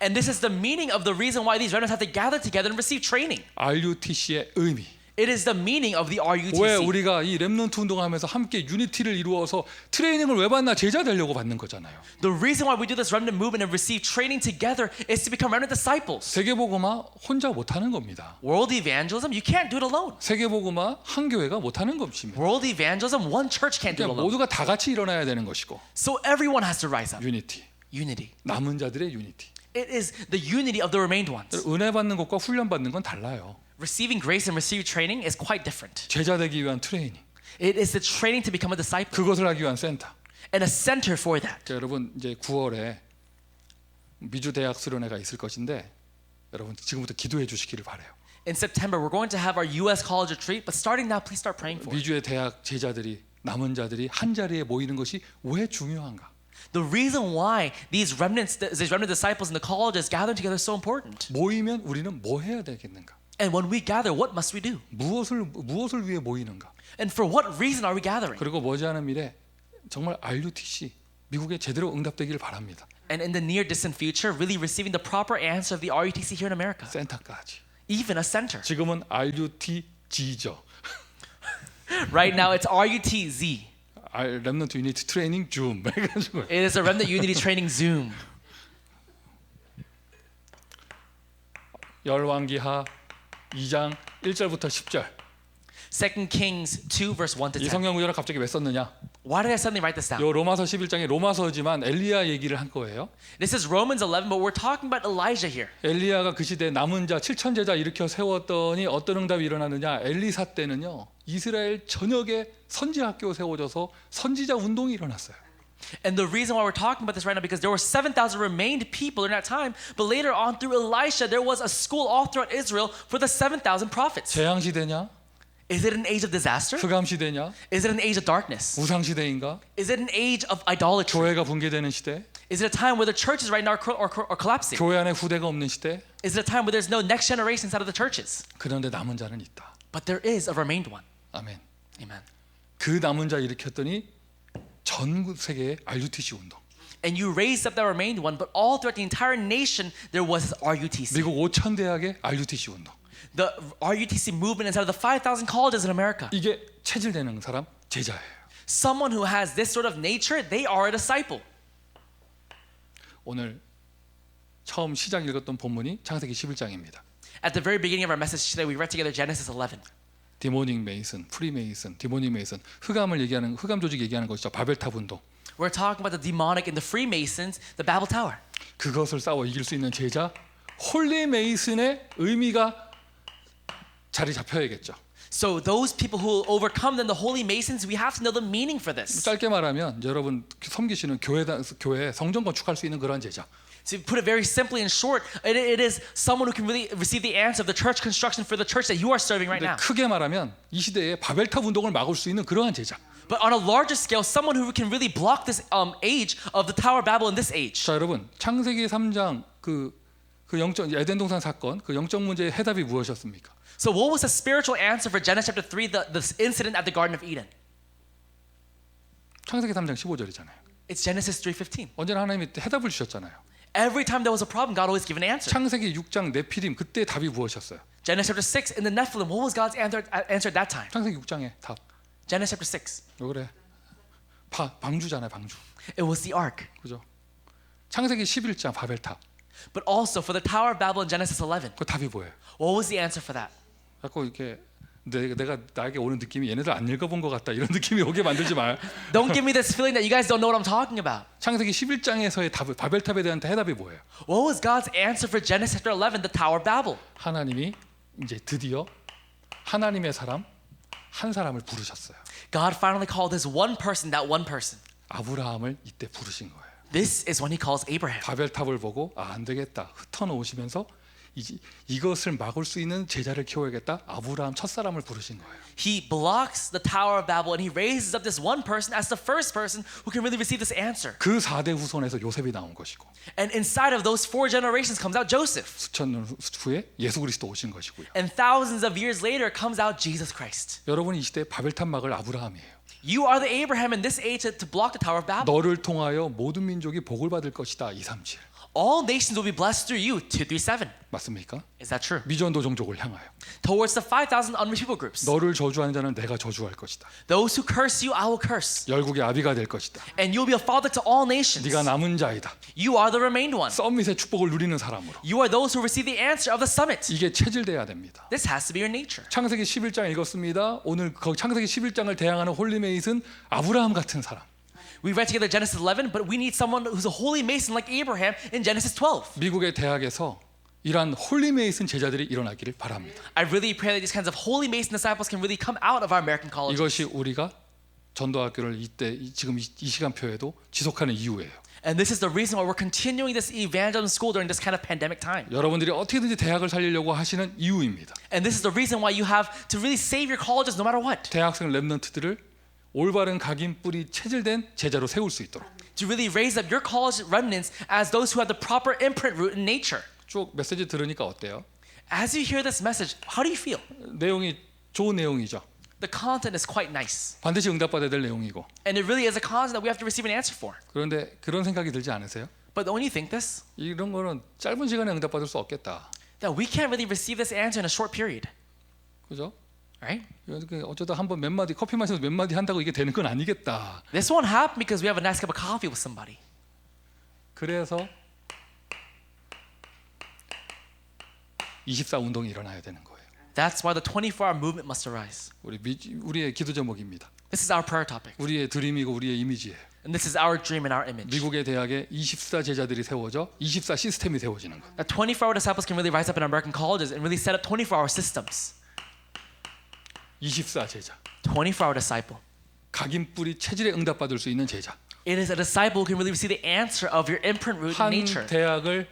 Speaker 2: And this is the meaning of the reason why these remnants have to gather together and receive training.
Speaker 1: RUTC의 의미.
Speaker 2: It is the meaning of the
Speaker 1: 왜
Speaker 2: RUTC.
Speaker 1: 우리가 이 렘넌트 운동하면서 함께 유니티를 이루어서 트레이닝을 왜 받나? 제자 되려고 받는 거잖아요.
Speaker 2: The reason why we do this remnant movement and receive training together is to become remnant disciples.
Speaker 1: 세계복음화 혼자 못하는 겁니다.
Speaker 2: World evangelism, you can't do it alone.
Speaker 1: 세계복음화 한 교회가 못하는 것입니다.
Speaker 2: World evangelism, one church can't do it
Speaker 1: 그러니까
Speaker 2: alone.
Speaker 1: 모두가 다 같이 일어나야 되는 것이고
Speaker 2: So everyone has to rise up.
Speaker 1: 유니티,
Speaker 2: Unity.
Speaker 1: 남은 자들의 유니티.
Speaker 2: It is the unity of the remained ones.
Speaker 1: 은혜 받는 것과 훈련 받는 건 달라요.
Speaker 2: Receiving grace and receiving training is quite different.
Speaker 1: 제자 되기 위한 트레이닝,
Speaker 2: It is the training to become a disciple
Speaker 1: 그것을 하기 위한 센터.
Speaker 2: and a center for that.
Speaker 1: 자, 여러분 이제 9월에 미주 대학 수련회가 있을 것인데 여러분 지금부터 기도해 주시기를 바래요.
Speaker 2: In September, we're going to have our U.S. college retreat, but starting now, please start praying for it.
Speaker 1: 미주의 대학 제자들이 남은 자들이 한 자리에 모이는 것이 왜 중요한가?
Speaker 2: The reason why these remnant disciples in the colleges gathering together is so important.
Speaker 1: 모이면 우리는 뭐 해야 되겠는가?
Speaker 2: And when we gather, what must we do?
Speaker 1: 무엇을 위해 모이는가?
Speaker 2: And for what reason are we gathering?
Speaker 1: 그리고 머지않은 미래 정말 RUTC 미국에 제대로 응답되기를 바랍니다.
Speaker 2: And in the near distant future, really receiving the proper answer of the RUTC here in America,
Speaker 1: 센터까지.
Speaker 2: even a center.
Speaker 1: 지금은 RUTG죠.
Speaker 2: Right now, it's RUTZ.
Speaker 1: 렘넌트 유니티 트레이닝 줌 해가지고
Speaker 2: It is a remnant unity training Zoom.
Speaker 1: 열왕기하 2장 1절부터 10절.
Speaker 2: 2 Kings 2 verse 1 to
Speaker 1: 이
Speaker 2: 10.
Speaker 1: 성경 구절을 갑자기 왜 썼느냐?
Speaker 2: Why did I suddenly write this down?
Speaker 1: 요 로마서 11장이 로마서지만 엘리야 얘기를 한 거예요.
Speaker 2: This is Romans 11, but we're talking about Elijah here.
Speaker 1: 엘리야가 그 시대에 남은 자 7천 제자 일으켜 세웠더니 어떤 응답이 일어나느냐? 엘리사 때는요 이스라엘 전역에 선지 학교 세워져서 선지자 운동이 일어났어요.
Speaker 2: And the reason why we're talking about this right now because there were 7,000 remained people in that time, but later on through Elisha there was a school all throughout Israel for the 7,000 prophets.
Speaker 1: 재앙 시대냐?
Speaker 2: Is it an age of disaster?
Speaker 1: 흑암 시대냐?
Speaker 2: Is it an age of darkness?
Speaker 1: 우상 시대인가?
Speaker 2: Is it an age of idolatry?
Speaker 1: 교회가 붕괴되는 시대?
Speaker 2: Is it a time where the churches right now are collapsing?
Speaker 1: 교회 안에 후대가 없는 시대?
Speaker 2: Is it a time where there's no next generation inside of the churches?
Speaker 1: 그런데 남은 자는 있다.
Speaker 2: But there is a remained one.
Speaker 1: 아멘.
Speaker 2: Amen.
Speaker 1: 그 남은 자 일으켰더니 전 세계의 RUTC 운동.
Speaker 2: And you raised up that remained one, but all throughout the entire nation there was RUTC.
Speaker 1: 미국 5천 대학의 RUTC 운동.
Speaker 2: The RUTC movement inside of the 5,000 colleges in America.
Speaker 1: 이게 체질되는 사람 제자예요.
Speaker 2: Someone who has this sort of nature, they are a disciple.
Speaker 1: 오늘 처음 시작 읽었던 본문이 창세기 11장입니다.
Speaker 2: At the very beginning of our message today, we read together Genesis 11.
Speaker 1: 디모닉 메이슨, 프리 메이슨, 디모닉 메이슨, 흑암을 얘기하는 흑암 조직 얘기하는 것이죠. 바벨탑 운동.
Speaker 2: We're talking about the demonic and the Freemasons, the Babel Tower.
Speaker 1: 그것을 싸워 이길 수 있는 제자 홀리 메이슨의 의미가 자리 잡혀야겠죠.
Speaker 2: So those people who overcome them, the Holy Masons, we have to know the meaning for this.
Speaker 1: 짧게 말하면 여러분 섬기시는 교회 성전 건축할 수 있는 그런 제자.
Speaker 2: To put it very simply and short, it is someone who can really receive the answer of the church construction for the church that you are serving right
Speaker 1: 근데
Speaker 2: now.
Speaker 1: 크게 말하면 이 시대에 바벨탑 운동을 막을 수 있는 그러한 제자.
Speaker 2: But on a larger scale, someone who can really block this age of the Tower of Babel in this age.
Speaker 1: 자 여러분 창세기 3장 그 영적 에덴 동산 사건 그 영적 문제의 해답이 무엇이었습니까?
Speaker 2: So what was the spiritual answer for Genesis chapter 3, the incident at the Garden of Eden?
Speaker 1: 창세기 3장 15절이잖아요.
Speaker 2: It's Genesis 3:15.
Speaker 1: 언제나 하나님이 해답을 주셨잖아요.
Speaker 2: Every time there was a problem, God always gave an answer.
Speaker 1: 창세기 6장 네피림 그때 답이 무엇이었어요?
Speaker 2: Genesis chapter 6 in the Nephilim, what was God's answer at that time?
Speaker 1: 창세기 6장의 답.
Speaker 2: Genesis chapter 6.
Speaker 1: 왜 그래? 방주잖아요, 방주.
Speaker 2: It was the ark.
Speaker 1: 그죠? 창세기 11장 바벨탑.
Speaker 2: But also for the Tower of Babel in Genesis 11.
Speaker 1: 그 답이 뭐예요?
Speaker 2: What was the answer for that?
Speaker 1: 자꾸 이렇게 내가 나에게 오는 느낌이 얘네들 안 읽어본 것 같다 이런 느낌이 오게 만들지 말.
Speaker 2: Don't give me this feeling that you guys don't know what I'm talking about.
Speaker 1: 창세기 11장에서의 답, 바벨탑에 대한 해답이 뭐예요?
Speaker 2: What was God's answer for Genesis chapter 11, the Tower of Babel?
Speaker 1: 하나님이 이제 드디어 하나님의 사람 한 사람을 부르셨어요.
Speaker 2: God finally called his one person, that one person.
Speaker 1: 아브라함을 이때 부르신 거예요.
Speaker 2: This is when he calls Abraham.
Speaker 1: 바벨탑을 보고 안 되겠다 흩어놓으시면서 이것을 막을 수 있는 제자를 키워야겠다. 아브라함 첫사람을 부르신 거예요.
Speaker 2: He blocks the Tower of Babel and he raises up this one person as the first person who can really receive this answer.
Speaker 1: 그 4대 후손에서 요셉이 나온 것이고
Speaker 2: And inside of those 4 generations comes out Joseph.
Speaker 1: 수천 년 후에 예수 그리스도 오신 것이고요.
Speaker 2: And thousands of years later comes out Jesus Christ.
Speaker 1: 여러분이 이 시대에 바벨탑 막을 아브라함이에요.
Speaker 2: You are the Abraham in this age to block the Tower of Babel.
Speaker 1: 너를 통하여 모든 민족이 복을 받을 것이다. 237
Speaker 2: All nations will be blessed through you. 237.
Speaker 1: 맞습니까?
Speaker 2: Is that true?
Speaker 1: 미전도 종족을 향하여
Speaker 2: Towards the 5,000 unreached people groups.
Speaker 1: 너를 저주하는 자는 내가 저주할 것이다.
Speaker 2: Those who curse you, I will curse.
Speaker 1: 열국의 아비가 될 것이다.
Speaker 2: And you'll be a father to all nations.
Speaker 1: 네가 남은 자이다.
Speaker 2: You are the remained one.
Speaker 1: 썸밋의 축복을 누리는 사람으로.
Speaker 2: You are those who receive the answer of the summit.
Speaker 1: 이게 체질돼야 됩니다.
Speaker 2: This has to be your nature.
Speaker 1: 창세기 11장 읽었습니다. 오늘 창세기 11장을 대항하는 홀리메잇은 아브라함 같은 사람.
Speaker 2: We read together Genesis 11, but we need someone who's a holy mason like Abraham in Genesis 12.
Speaker 1: 미국의 대학에서 이러한 홀리메잇은 제자들이 일어나기를 바랍니다.
Speaker 2: I really pray that these kinds of holy mason disciples can really come out of our American colleges.
Speaker 1: 이것이 우리가 전도학교를 이때 지금 이 시간표에도 지속하는 이유예요.
Speaker 2: And this is the reason why we're continuing this evangelism school during this kind of pandemic time.
Speaker 1: 여러분들이 어떻게든지 대학을 살리려고 하시는 이유입니다.
Speaker 2: And this is the reason why you have to really save your colleges no matter what.
Speaker 1: 대학생 랩런트들을 올바른 각인 뿌리 체질된 제자로 세울 수 있도록.
Speaker 2: To really raise up your college remnants as those who have the proper imprint root in nature.
Speaker 1: 쭉 메시지 들으니까 어때요?
Speaker 2: As you hear this message, how do you feel?
Speaker 1: 내용이 좋은 내용이죠.
Speaker 2: The content is quite nice.
Speaker 1: 반드시 응답받아야 될 내용이고.
Speaker 2: And it really is a content that we have to receive an answer for.
Speaker 1: 그런데 그런 생각이 들지 않으세요?
Speaker 2: But don't you think this?
Speaker 1: 이런 거는 짧은 시간에 응답받을 수 없겠다.
Speaker 2: That we can't really receive this answer in a short period.
Speaker 1: 그죠?
Speaker 2: Right?
Speaker 1: 어쩌다 한번 몇 마디 커피 마시면서 몇 마디 한다고 이게 되는 건 아니겠다.
Speaker 2: This won't happen because we have a nice cup of coffee with somebody.
Speaker 1: 그래서 24 운동이 일어나야 되는 거예요.
Speaker 2: That's why the 24-hour movement must arise.
Speaker 1: 우리의 기도 제목입니다.
Speaker 2: This is our prayer topic.
Speaker 1: 우리의 드림이고 우리의 이미지예요.
Speaker 2: And this is our dream and our image.
Speaker 1: 미국의 대학에 24 제자들이 세워져 24 시스템이 세워지는 것.
Speaker 2: That 24-hour disciples can really rise up in American colleges and really set up 24-hour systems.
Speaker 1: 24 제자.
Speaker 2: 24-hour disciple.
Speaker 1: 각인 뿌리 체질에 응답받을 수 있는 제자.
Speaker 2: It is a disciple who can really receive the answer of your imprint root in
Speaker 1: 한
Speaker 2: nature.
Speaker 1: 대학을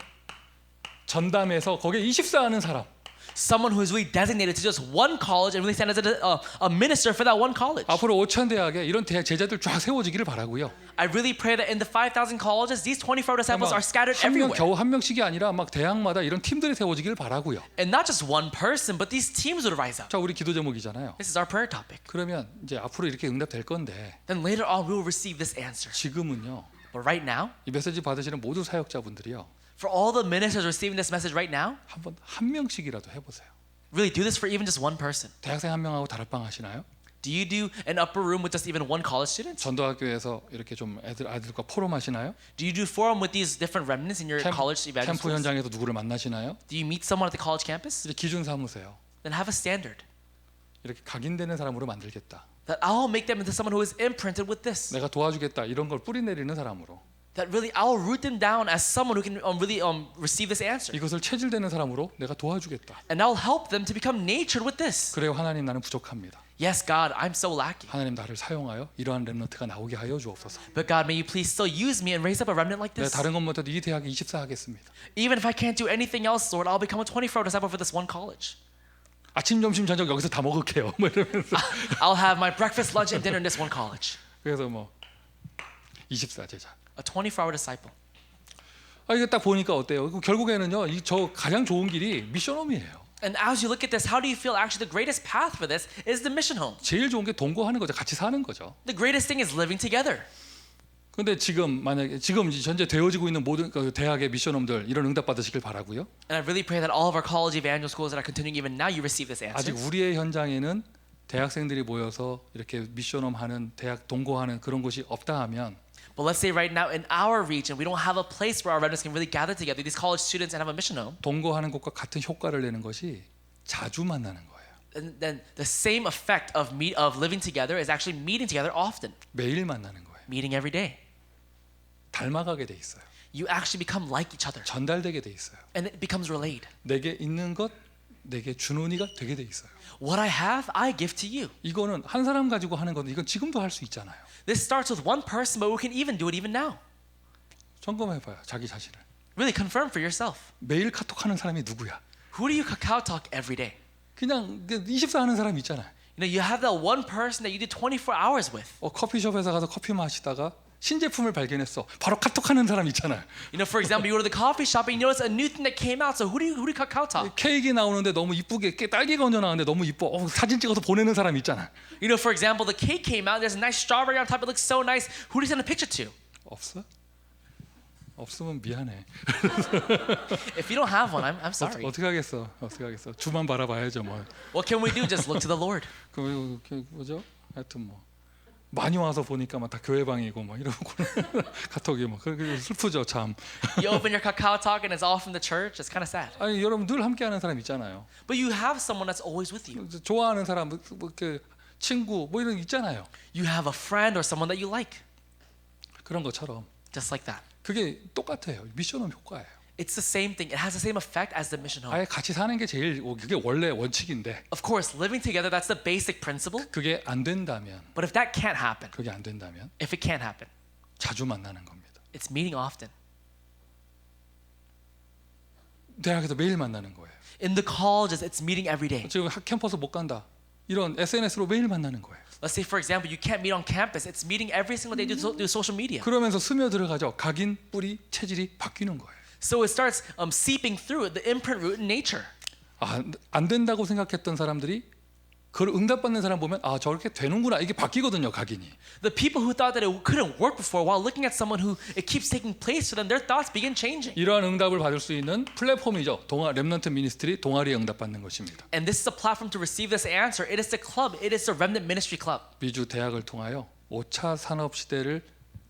Speaker 1: 전담해서 거기에 24 하는 사람.
Speaker 2: Someone who is really designated to just one college and really stand as a minister for that one college.
Speaker 1: 앞으로 5,000 대학에 이런 대학 제자들 쫙 세워지기를 바라고요.
Speaker 2: I really pray that in the 5,000 colleges, these 24 disciples are scattered
Speaker 1: 한 명
Speaker 2: everywhere.
Speaker 1: 겨우 한 명씩이 아니라 막 대학마다 이런 팀들이 세워지기를 바라고요.
Speaker 2: And not just one person, but these teams would rise up.
Speaker 1: 자, 우리 기도 제목이잖아요.
Speaker 2: This is our prayer topic.
Speaker 1: 그러면 이제 앞으로 이렇게 응답될 건데
Speaker 2: Then later on, we will receive this answer.
Speaker 1: 지금은요.
Speaker 2: But right now,
Speaker 1: 이 메시지 받으시는 모든 사역자분들이요.
Speaker 2: for all the ministers receiving this message right now,
Speaker 1: 한번 한 명씩이라도 해보세요.
Speaker 2: really do this for even just one person.
Speaker 1: 대학생 한 명하고 다락방 하시나요?
Speaker 2: Do you do an upper room with just even one college student?
Speaker 1: 전도학교에서 이렇게 좀 아들과 포럼 하시나요?
Speaker 2: Do you do forum with these different remnants in your college evangelism
Speaker 1: 캠프
Speaker 2: schools?
Speaker 1: 현장에서 누구를 만나시나요?
Speaker 2: Do you meet someone at the college campus?
Speaker 1: 이제 기준 삼으세요.
Speaker 2: Then have a standard.
Speaker 1: 이렇게 각인되는 사람으로 만들겠다.
Speaker 2: That I'll make them into someone who is imprinted with this.
Speaker 1: 내가 도와주겠다. 이런 걸 뿌리 내리는 사람으로.
Speaker 2: That really I'll root them down as someone who can really receive this answer.
Speaker 1: 이것을 체질되는 사람으로 내가 도와주겠다.
Speaker 2: And I'll help them to become natured with this.
Speaker 1: 그래요. 하나님 나는 부족합니다.
Speaker 2: Yes, God, I'm so lacking.
Speaker 1: 하나님 나를 사용하여 이러한 렘넌트가 나오게 하여 주옵소서.
Speaker 2: But God, may you please still use me and raise up a remnant like
Speaker 1: 내가
Speaker 2: this.
Speaker 1: 다른 것 못해도 이 대학에 24 하겠습니다.
Speaker 2: Even if I can't do anything else, Lord, I'll become a 24-hour disciple for this one college.
Speaker 1: 아침, 점심, 저녁 여기서 다 먹을게요. 뭐 이러면서.
Speaker 2: I'll have my breakfast, lunch, and dinner in this one college.
Speaker 1: 그래서 뭐 24 제자.
Speaker 2: A 24-hour disciple.
Speaker 1: 아 이거 딱 보니까 어때요? 결국에는요. 저 가장 좋은 길이 미션홈이에요.
Speaker 2: And as you look at this, how do you feel actually the greatest path for this is the mission home?
Speaker 1: 제일 좋은 게 동거하는 거죠. 같이 사는 거죠.
Speaker 2: The greatest thing is living together.
Speaker 1: 근데 지금 만약에 지금 현재 되어지고 있는 모든 대학의 미션홈들 이런 응답 받으시길 바라고요.
Speaker 2: And I really pray that all of our college evangel schools that are continuing even now, you receive this
Speaker 1: 아직
Speaker 2: answer.
Speaker 1: 우리의 현장에는 대학생들이 모여서 이렇게 미션홈 하는 대학 동거하는 그런 곳이 없다 하면
Speaker 2: But let's say right now in our region, we don't have a place where our remnants can really gather together, these college students, and have a mission home.
Speaker 1: 동거하는 것과 같은 효과를 내는 것이 자주 만나는 거예요.
Speaker 2: And then the same effect of living together is actually meeting together often,
Speaker 1: 매일 만나는 거예요.
Speaker 2: meeting every day.
Speaker 1: 닮아가게 돼 있어요.
Speaker 2: You actually become like each other,
Speaker 1: 전달되게 돼 있어요.
Speaker 2: and it becomes relayed.
Speaker 1: 내게 있는 것 내게 주는 이가 되게 돼 있어요.
Speaker 2: What I have, I give to you.
Speaker 1: 이거는 한 사람 가지고 하는 건데 이건 지금도 할 수 있잖아요.
Speaker 2: This starts with one person, but we can even do it even now.
Speaker 1: 점검해봐요. 자기 자신을.
Speaker 2: Really confirm for yourself.
Speaker 1: 매일 카톡하는 사람이 누구야?
Speaker 2: Who do you Kakao Talk every day?
Speaker 1: 그냥 24 하는 사람 있잖아요.
Speaker 2: You know, you have that one person that you do 24 hours with.
Speaker 1: 커피숍에서 가서 커피 마시다가 신제품을 발견했어. 바로 카톡하는 사람 있잖아요.
Speaker 2: You know, for example, you go to the coffee shop and you notice a new thing that came out. So who do you Kakao Talk?
Speaker 1: 케이크 나오는데 너무 이쁘게 딸기가 얹어 나오는데 너무 이뻐. 사진 찍어서 보내는 사람 있잖아요.
Speaker 2: You know, for example, the cake came out. There's a nice strawberry on top. It looks so nice. Who do you send a picture to?
Speaker 1: 없어? 없으면 미안해.
Speaker 2: If you don't have one, I'm sorry.
Speaker 1: 어떻게 하겠어? 어떻게 하겠어? 주만 바라봐야죠 뭐.
Speaker 2: What can we do? Just look to the Lord.
Speaker 1: 그 뭐죠? 하여튼 뭐 많이 와서 보니까 막 다 교회방이고 뭐 이러고 카톡이 뭐 그게 슬프죠 참.
Speaker 2: You open your Kakao Talk and it's all from the church. It's kind of sad.
Speaker 1: 아니 여러분 늘 함께하는 사람 있잖아요.
Speaker 2: But you have someone that's always with you.
Speaker 1: 좋아하는 사람 그 친구 뭐 이런 거 있잖아요.
Speaker 2: You have a friend or someone that you like.
Speaker 1: 그런 것처럼
Speaker 2: Just like that.
Speaker 1: 그게 똑같아요. 미션홈 효과예요.
Speaker 2: It's the same thing. It has the same effect as the mission home.
Speaker 1: 아예 같이 사는 게 제일 그게 원래 원칙인데
Speaker 2: Of course, living together, that's the basic principle.
Speaker 1: 그게 안 된다면
Speaker 2: But if that can't happen,
Speaker 1: 그게 안 된다면
Speaker 2: if it can't happen,
Speaker 1: 자주 만나는 겁니다.
Speaker 2: it's meeting often.
Speaker 1: 대학에서 매일 만나는 거예요.
Speaker 2: In the colleges, it's meeting every day.
Speaker 1: 지금 캠퍼스 못 간다. 이런 SNS로 매일 만나는 거예요.
Speaker 2: Let's say, for example, you can't meet on campus. It's meeting every single day through social media.
Speaker 1: 그러면서 스며들어가죠. 각인 뿌리 체질이 바뀌는 거예요.
Speaker 2: So it starts seeping through the imprint root in nature.
Speaker 1: 안 된다고 생각했던 사람들이 그걸 응답받는 사람 보면 저렇게 되는구나 이게 바뀌거든요 각인이.
Speaker 2: The people who thought that it couldn't work before, while looking at someone who it keeps taking place for them, their thoughts begin changing.
Speaker 1: 이러한 응답을 받을 수 있는 플랫폼이죠. 렘넌트 미니스트리 동아리 응답받는 것입니다.
Speaker 2: And this is a platform to receive this answer. It is the club. It is the Remnant Ministry Club.
Speaker 1: 미주 대학을 통하여 5차 산업 시대를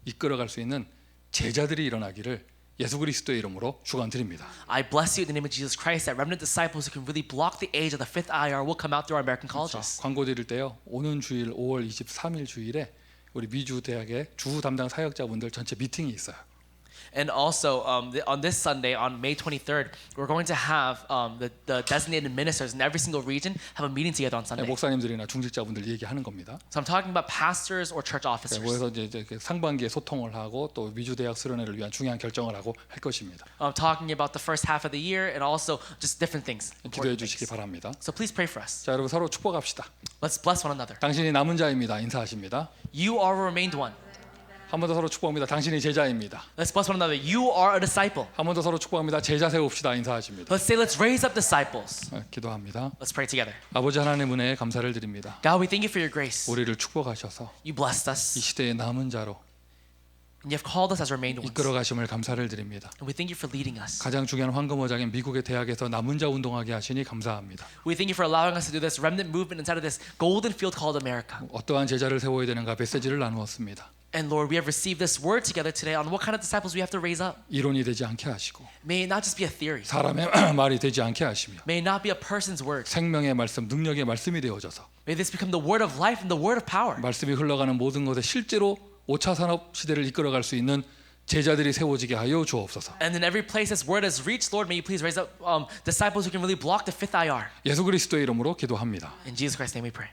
Speaker 1: 이끌어갈 수 있는 제자들이 일어나기를 예수 그리스도의 이름으로 축원드립니다.
Speaker 2: I bless you in the name of Jesus Christ that remnant disciples who can really block the age of the fifth IR will come out through our American colleges.
Speaker 1: 광고 드릴 때요. 오는 주일 5월 23일 주일에 우리 미주 대학의 주 담당 사역자분들 전체 미팅이 있어요.
Speaker 2: And also on this Sunday, on May 23rd, we're going to have the designated ministers in every single region have a meeting together on Sunday.
Speaker 1: 목사님들이나 중직자분들 얘기하는 겁니다.
Speaker 2: So I'm talking about pastors or church officers.
Speaker 1: 그래서 이제 상반기에 소통을 하고 또 미주 대학 수련회를 위한 중요한 결정을 하고 할 것입니다.
Speaker 2: I'm talking about the first half of the year and also just different things.
Speaker 1: 기도해
Speaker 2: important
Speaker 1: 주시기
Speaker 2: things.
Speaker 1: 바랍니다.
Speaker 2: So please pray for us.
Speaker 1: 자, 여러분 서로 축복합시다.
Speaker 2: Let's bless one another.
Speaker 1: 당신이 남은 자입니다. 인사하십니다.
Speaker 2: You are a remained one.
Speaker 1: 한 번 더 서로 축복합니다. 당신이 제자입니다.
Speaker 2: Let's bless one another. You are a disciple.
Speaker 1: 한 번 더 서로 축복합니다. 제자 세웁시다. 인사하십니다.
Speaker 2: Let's say, let's raise up disciples.
Speaker 1: 기도합니다.
Speaker 2: Let's pray together.
Speaker 1: 아버지 하나님 은혜에 감사를 드립니다.
Speaker 2: God, we thank you for your grace.
Speaker 1: 우리를 축복하셔서
Speaker 2: You blessed
Speaker 1: 이
Speaker 2: us.
Speaker 1: 시대의 남은 자로
Speaker 2: And you have called us as remained ones.
Speaker 1: 이끌어 가심을 감사를 드립니다.
Speaker 2: And we thank you for leading us.
Speaker 1: 가장 중요한 황금어장인 미국의 대학에서 남은 자 운동하게 하시니 감사합니다.
Speaker 2: We thank you for allowing us to do this remnant movement inside of this golden field called America.
Speaker 1: 어떠한 제자를 세워야 되는가 메시지를 나누었습니다.
Speaker 2: And Lord, we have received this word together today on what kind of disciples we have to raise up.
Speaker 1: 이론이 되지 않게 하시고
Speaker 2: May it not just be a theory.
Speaker 1: 사람의 말이 되지 않게 하시며
Speaker 2: May it not be a person's word.
Speaker 1: 생명의 말씀, 능력의 말씀이 되어져서
Speaker 2: May this become the word of life and the word of power.
Speaker 1: 말씀이 흘러가는 모든 것에 실제로 5차 산업 시대를 이끌어갈 수 있는 제자들이 세워지게 하여 주옵소서.
Speaker 2: And in every place this word has reached, Lord, may you please raise up disciples who can really block the fifth IR.
Speaker 1: 예수 그리스도의 이름으로 기도합니다.
Speaker 2: In Jesus Christ's name we pray.